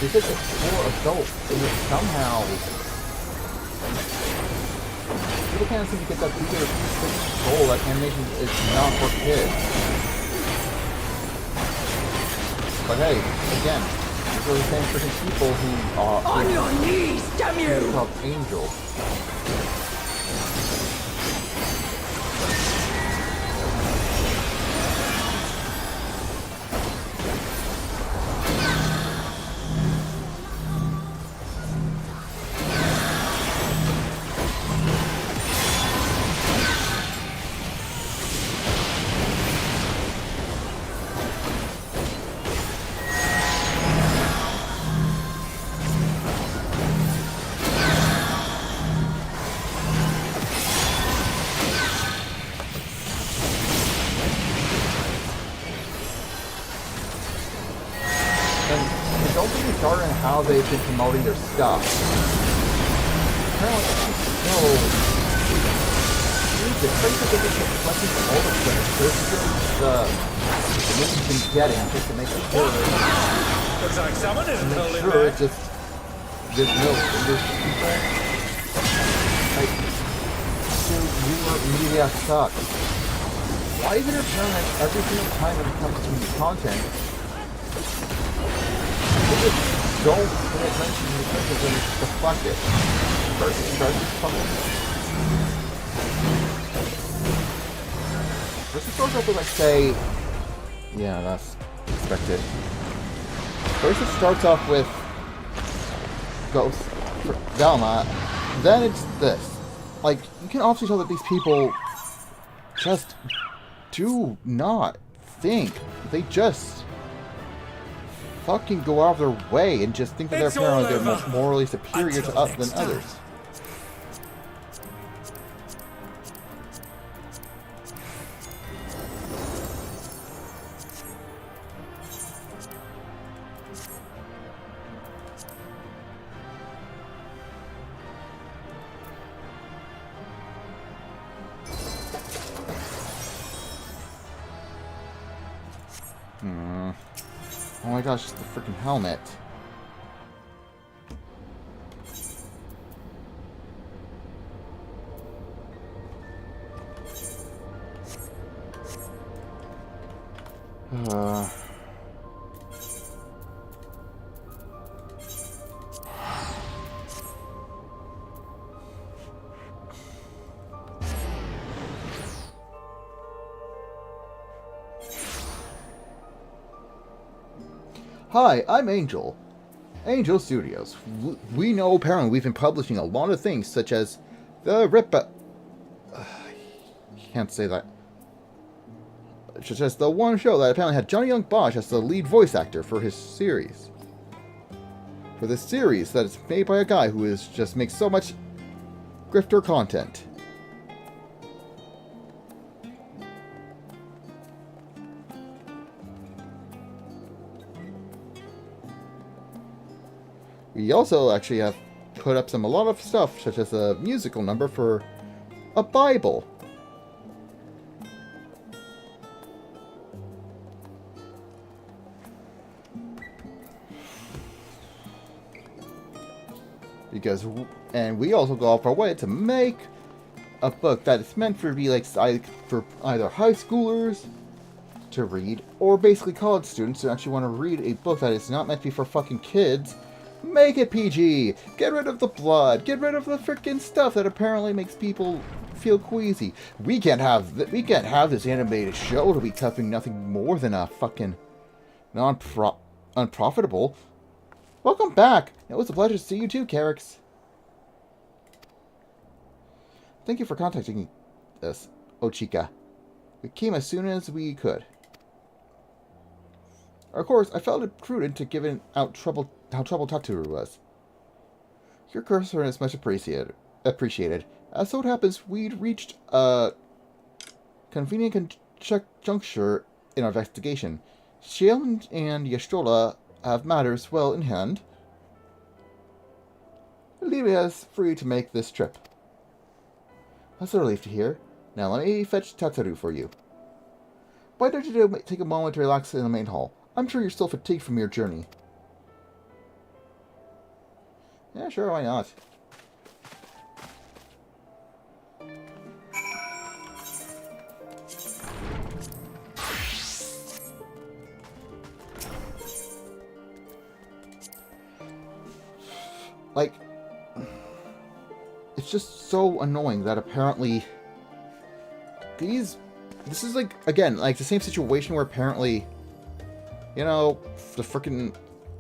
Because it's for adults, and it somehow people can't seem to get that bigger goal that animation is not for kids. But hey, again, these are the same freaking people who are On your knees, damn you! called Angel. How they've been promoting their stuff. Apparently, no. The place that they've been collecting all the credits, the movie's been getting just to make sure. Looks like someone isn't holding sure back. it's just there's people like your media sucks. Why is it apparent that every single time when it comes to content, they just don't pay attention to the pictures and deflect it. First it starts off with, like, say, yeah, that's expected. First it starts off with Ghost for Velma, then it's this. Like, you can obviously tell that these people just do not think. They just fucking go out of their way and just think that they're morally superior to us than others. Oh my gosh, it's the freaking helmet. Hi, I'm Angel. Angel Studios. We know apparently we've been publishing a lot of things such as the can't say that. Such as the one show that apparently had Johnny Young Bosch as the lead voice actor for his series. For this series that is made by a guy who is just makes so much grifter content. We also actually have put up a lot of stuff, such as a musical number for a Bible. And we also go off our way to make a book that is meant for be like for either high schoolers to read, or basically college students who actually want to read a book that is not meant to be for fucking kids. Make it PG. Get rid of the blood. Get rid of the freaking stuff that apparently makes people feel queasy. We can't have this animated show to be covering nothing more than a fucking unprofitable. Welcome back. It was a pleasure to see you too, Carrix. Thank you for contacting us, Ochika. We came as soon as we could. Of course, I felt it prudent to give out how troubled Tatsuru was. Your concern is much appreciated. As so it happens, we'd reached a convenient juncture in our investigation. Shield and Yastrola have matters well in hand, leaving us free to make this trip. That's a relief to hear. Now let me fetch Tatsuru for you. Why don't you take a moment to relax in the main hall? I'm sure you're still fatigued from your journey. Yeah, sure, why not? Like, it's just so annoying that apparently this is like, again, like the same situation where apparently, you know, the freaking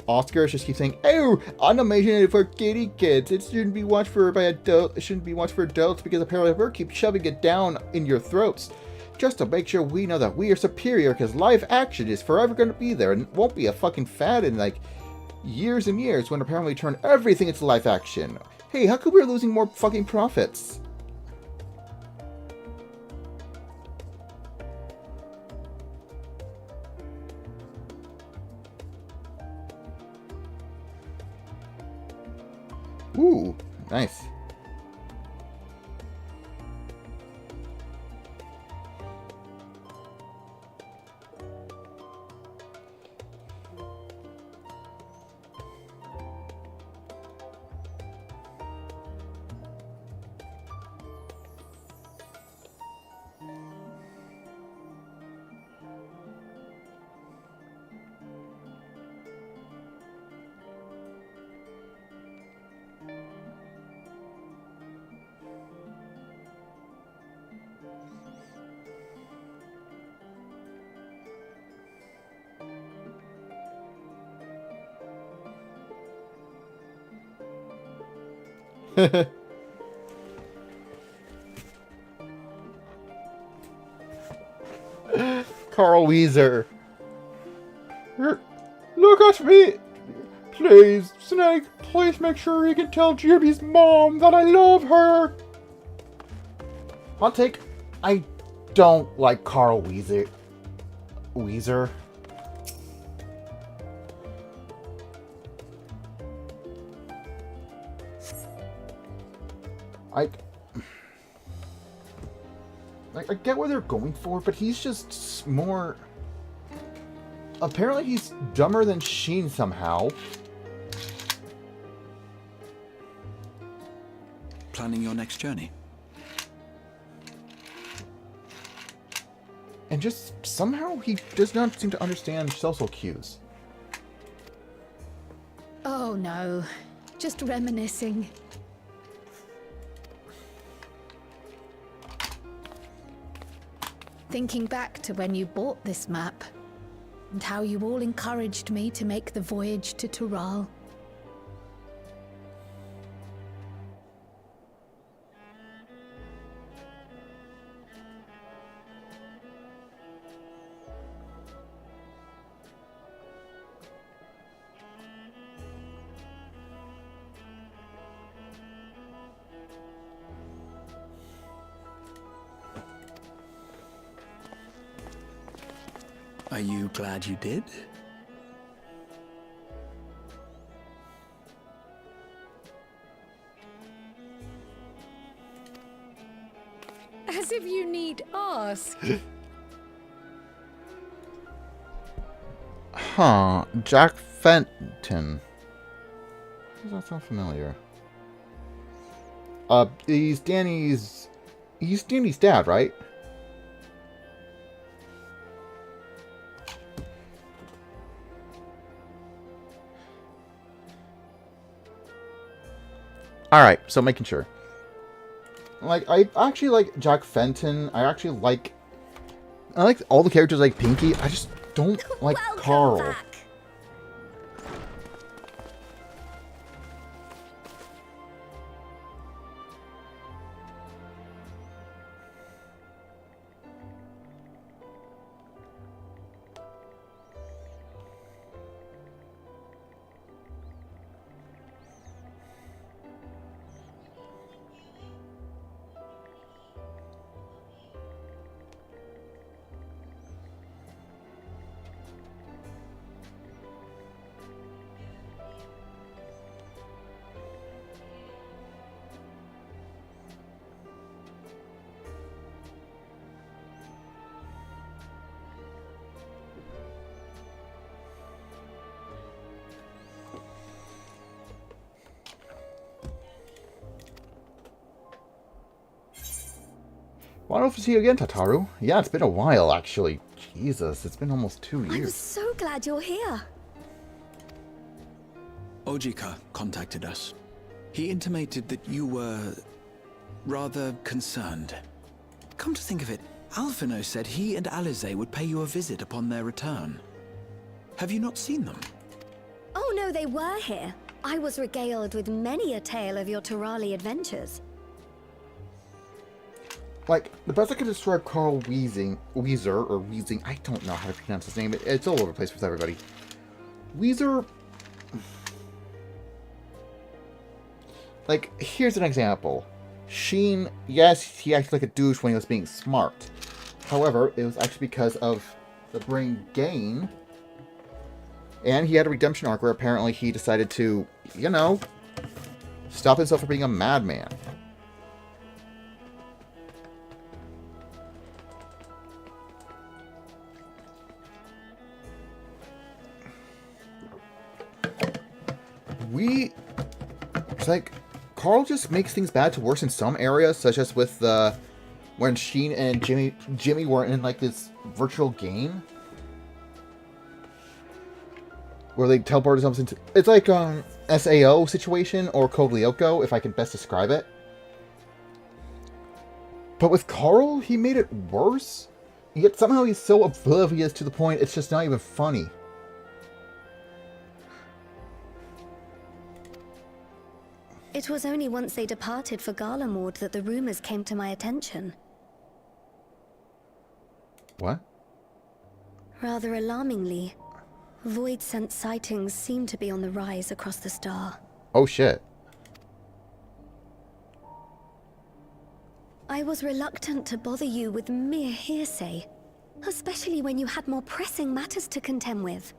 Oscars just keep saying, "Oh, animation for kitty kids. It shouldn't be watched for adults. It shouldn't be watched for adults because apparently we keep shoving it down in your throats, just to make sure we know that we are superior. Because live action is forever going to be there and won't be a fucking fad in like years and years when apparently we turn everything into live action. Hey, how come we're losing more fucking profits?" Ooh, nice. Carl Weezer. Look at me! Please, Snake, please make sure you can tell Jimmy's mom that I love her! Hot take, I don't like Carl Weezer. I get what they're going for, but he's just more... Apparently he's dumber than Sheen somehow. Planning your next journey? And just somehow he does not seem to understand social cues. Oh no, just reminiscing. Thinking back to when you bought this map, and how you all encouraged me to make the voyage to Tural. Are you glad you did? As if you need ask. Huh. Jack Fenton. Does that sound familiar? He's Danny's dad, right? Alright, so making sure. Like, I actually like Jack Fenton. I like all the characters like Pinky. I just don't like Carl. Back. Wonderful to see you again, Tataru. Yeah, it's been a while, actually. Jesus, it's been almost 2 years. I'm so glad you're here. Ojika contacted us. He intimated that you were rather concerned. Come to think of it, Alphino said he and Alize would pay you a visit upon their return. Have you not seen them? Oh no, they were here. I was regaled with many a tale of your Turali adventures. Like, the best I could describe Carl Weezing, I don't know how to pronounce his name. It's all over the place with everybody. Weezer... Like, here's an example. Sheen, yes, he acted like a douche when he was being smart. However, it was actually because of the brain gain. And he had a redemption arc where apparently he decided to, you know, stop himself from being a madman. It's like, Carl just makes things bad to worse in some areas, such as with when Sheen and Jimmy were in like this virtual game where they teleported themselves into. It's like SAO situation or Code Lyoko, if I can best describe it. But with Carl, he made it worse. Yet somehow he's so oblivious to the point it's just not even funny. It was only once they departed for Garlemord that the rumors came to my attention. What? Rather alarmingly, void-sent sightings seem to be on the rise across the star. Oh shit. I was reluctant to bother you with mere hearsay, especially when you had more pressing matters to contend with.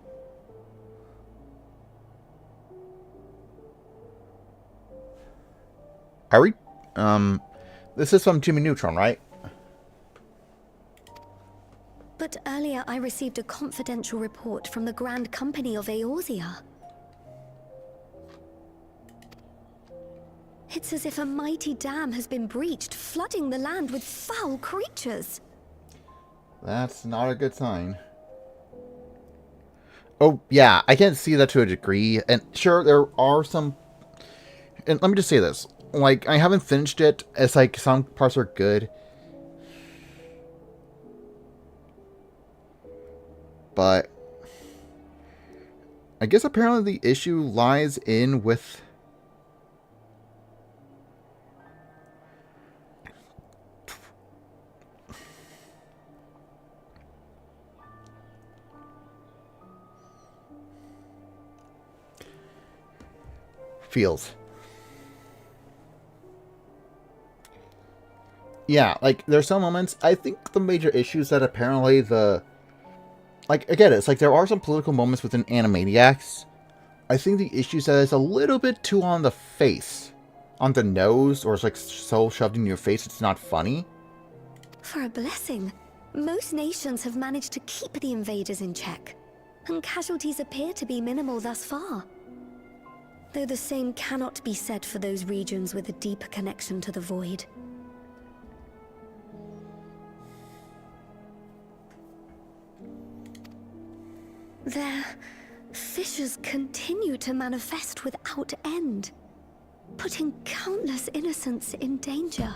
Harry? This is from Jimmy Neutron, right? But earlier I received a confidential report from the Grand Company of Eorzea. It's as if a mighty dam has been breached, flooding the land with foul creatures. That's not a good sign. Oh, yeah, I can see that to a degree. And sure, there are some... And let me just say this. Like, I haven't finished it. It's like, some parts are good. But... I guess apparently the issue lies in with... feels. Yeah, like, there's some moments, I think the major issues that apparently the... Like, I get it, it's like there are some political moments within Animaniacs. I think the issue is that it's a little bit too on the face. On the nose, or it's like so shoved in your face it's not funny. for a blessing. Most nations have managed to keep the invaders in check, and casualties appear to be minimal thus far. Though the same cannot be said for those regions with a deeper connection to the void. Their fissures continue to manifest without end, putting countless innocents in danger.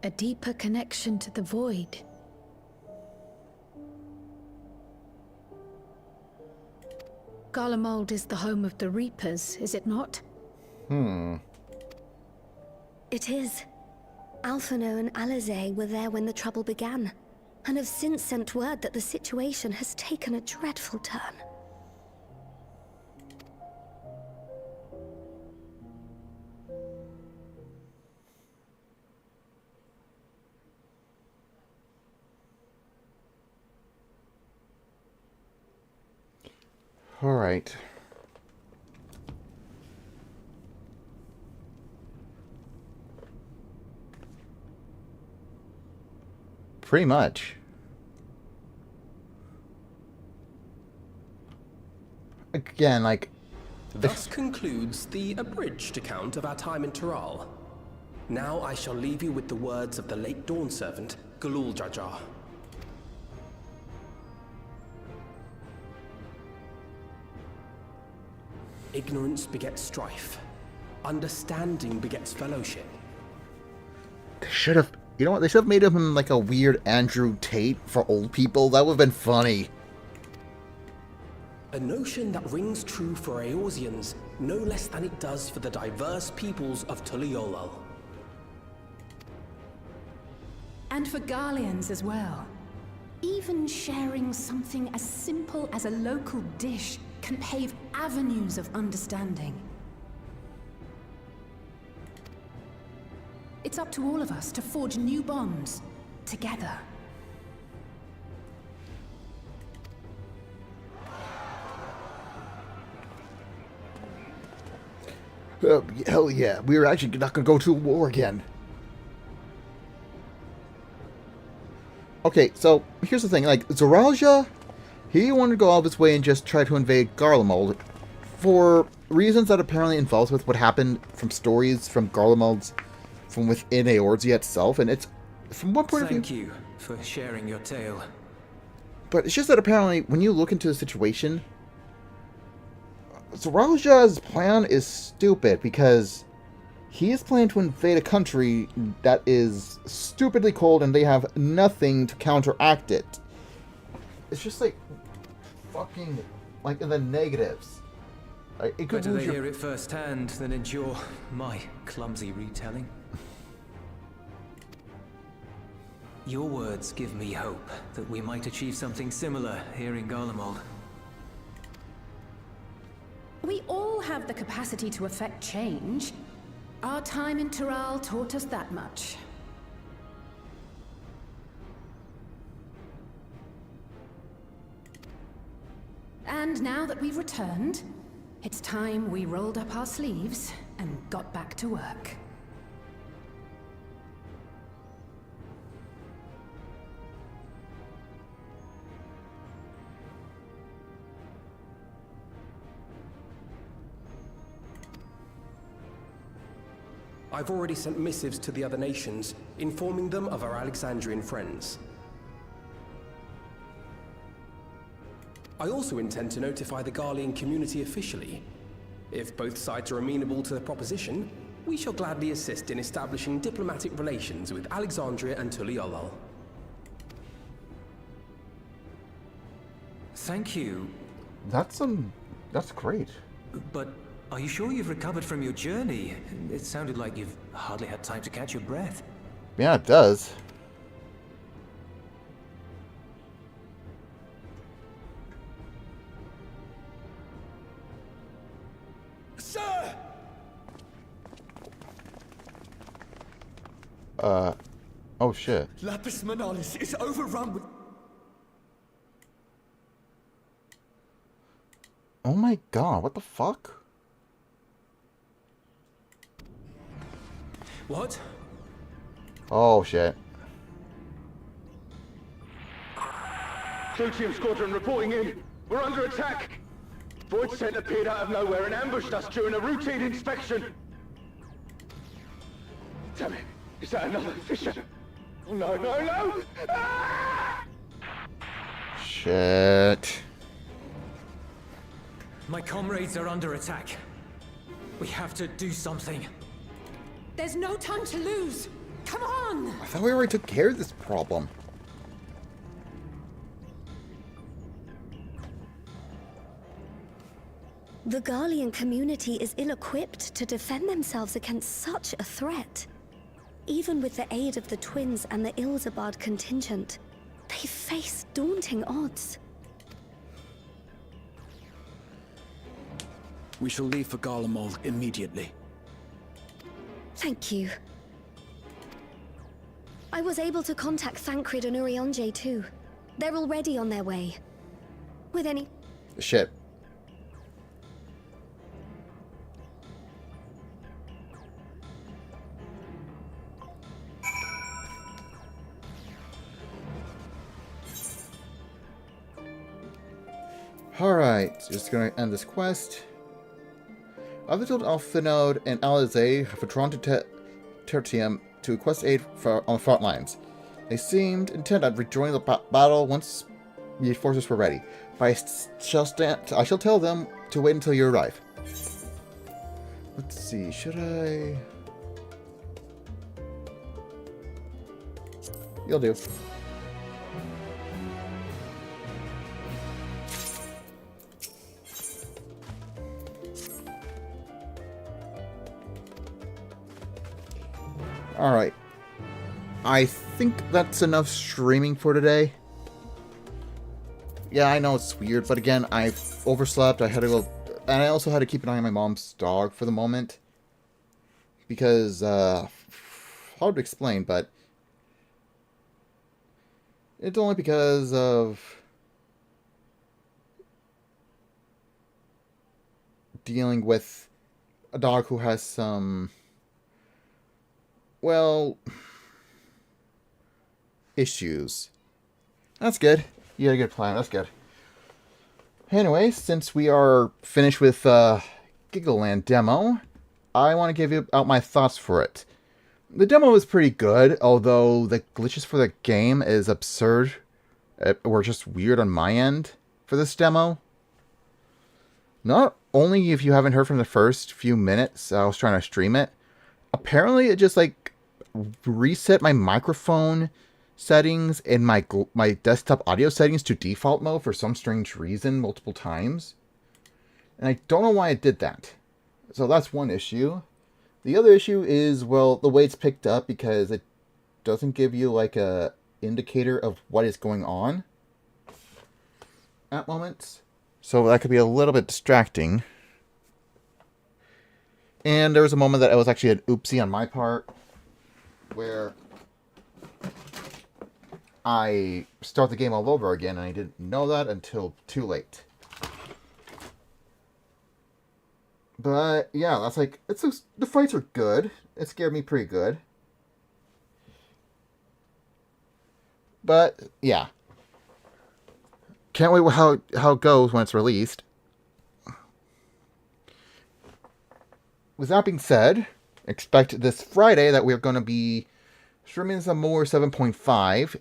A deeper connection to the void. Garlemald is the home of the Reapers, is it not? It is. Alphino and Alizé were there when the trouble began, and have since sent word that the situation has taken a dreadful turn. All right. Pretty much. Again, like... Thus concludes the abridged account of our time in Tiral. Now I shall leave you with the words of the late Dawn Servant, Galul Jajar. Ignorance begets strife. Understanding begets fellowship. They should have... You know what? They should have made him like a weird Andrew Tate for old people. That would have been funny. A notion that rings true for Eorzeans no less than it does for the diverse peoples of Tuliolal. And for Garleans as well. Even sharing something as simple as a local dish can pave avenues of understanding. It's up to all of us to forge new bonds, together. Hell yeah, we're actually not going to go to war again. Okay, so here's the thing, like, Zoralia, he wanted to go all of his way and just try to invade Garlemald for reasons that apparently involves with what happened from stories from Garlemald's from within Eorzea itself, and it's, from one point of view... Thank you for sharing your tale. But it's just that apparently, when you look into the situation, Zoralia's plan is stupid, because he is planning to invade a country that is stupidly cold and they have nothing to counteract it. It's just like, fucking, like in the negatives. Like, it could Better they hear it firsthand than endure my clumsy retelling. Your words give me hope that we might achieve something similar here in Garlemald. We all have the capacity to affect change. Our time in Tiral taught us that much. And now that we've returned, it's time we rolled up our sleeves and got back to work. I've already sent missives to the other nations, informing them of our Alexandrian friends. I also intend to notify the Garlean community officially. If both sides are amenable to the proposition, we shall gladly assist in establishing diplomatic relations with Alexandria and Tuliolal. Thank you. That's great. But are you sure you've recovered from your journey? It sounded like you've hardly had time to catch your breath. Yeah, it does. Sir! Oh shit. Lapis Manalis is overrun with... Oh my god, what the fuck? What? Oh shit. Two-team squadron reporting in. We're under attack. Void Scent appeared out of nowhere and ambushed us during a routine inspection. Damn it. Is that another fisher? Oh, no, no, no! Ah! Shit. My comrades are under attack. We have to do something. There's no time to lose. Come on! I thought we already took care of this problem. The Garlean community is ill-equipped to defend themselves against such a threat. Even with the aid of the twins and the Ilzabard contingent, they face daunting odds. We shall leave for Garlemald immediately. Thank you. I was able to contact Thancred and Urianger too. They're already on their way. With any... Shit. Alright, just gonna end this quest. I've told Alphinode and Alizé have withdrawn to Tertium to request aid on the front lines. They seemed intent on rejoining the battle once reinforcements were ready, but I shall tell them to wait until you arrive. Let's see, should I... You'll do. Alright. I think that's enough streaming for today. Yeah, I know it's weird, but again, I overslept. I had to go... And I also had to keep an eye on my mom's dog for the moment. Because, hard to explain, but... It's only because of... dealing with a dog who has some... well, issues. That's good. You had a good plan. That's good. Anyway, since we are finished with Giggleland demo, I want to give you out my thoughts for it. The demo is pretty good, although the glitches for the game is absurd. Or just weird on my end for this demo. Not only if you haven't heard from the first few minutes I was trying to stream it, apparently it just like reset my microphone settings and my desktop audio settings to default mode for some strange reason multiple times. And I don't know why it did that. So that's one issue. The other issue is, well, the way it's picked up, because it doesn't give you like a indicator of what is going on at moments. So that could be a little bit distracting. And there was a moment that it was actually an oopsie on my part, where I start the game all over again, and I didn't know that until too late. But yeah, that's like, the fights are good. It scared me pretty good. But yeah, can't wait how it goes when it's released. With that being said, expect this Friday that we're going to be streaming some more 7.5.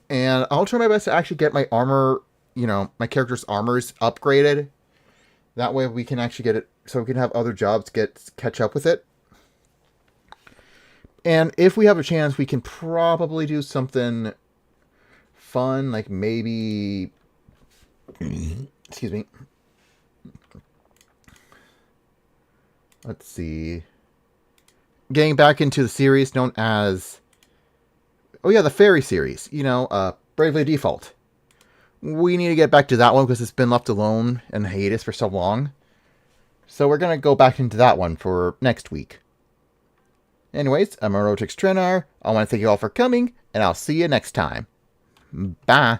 And I'll try my best to actually get my armor, my character's armors upgraded. That way we can actually get it, so we can have other jobs catch up with it. And if we have a chance, we can probably do something fun, like maybe... Excuse me. Let's see. Getting back into the series known as... Oh yeah, the Fairy series. Bravely Default. We need to get back to that one because it's been left alone in hiatus for so long. So we're going to go back into that one for next week. Anyways, I'm Erotix Trenar. I want to thank you all for coming, and I'll see you next time. Bye.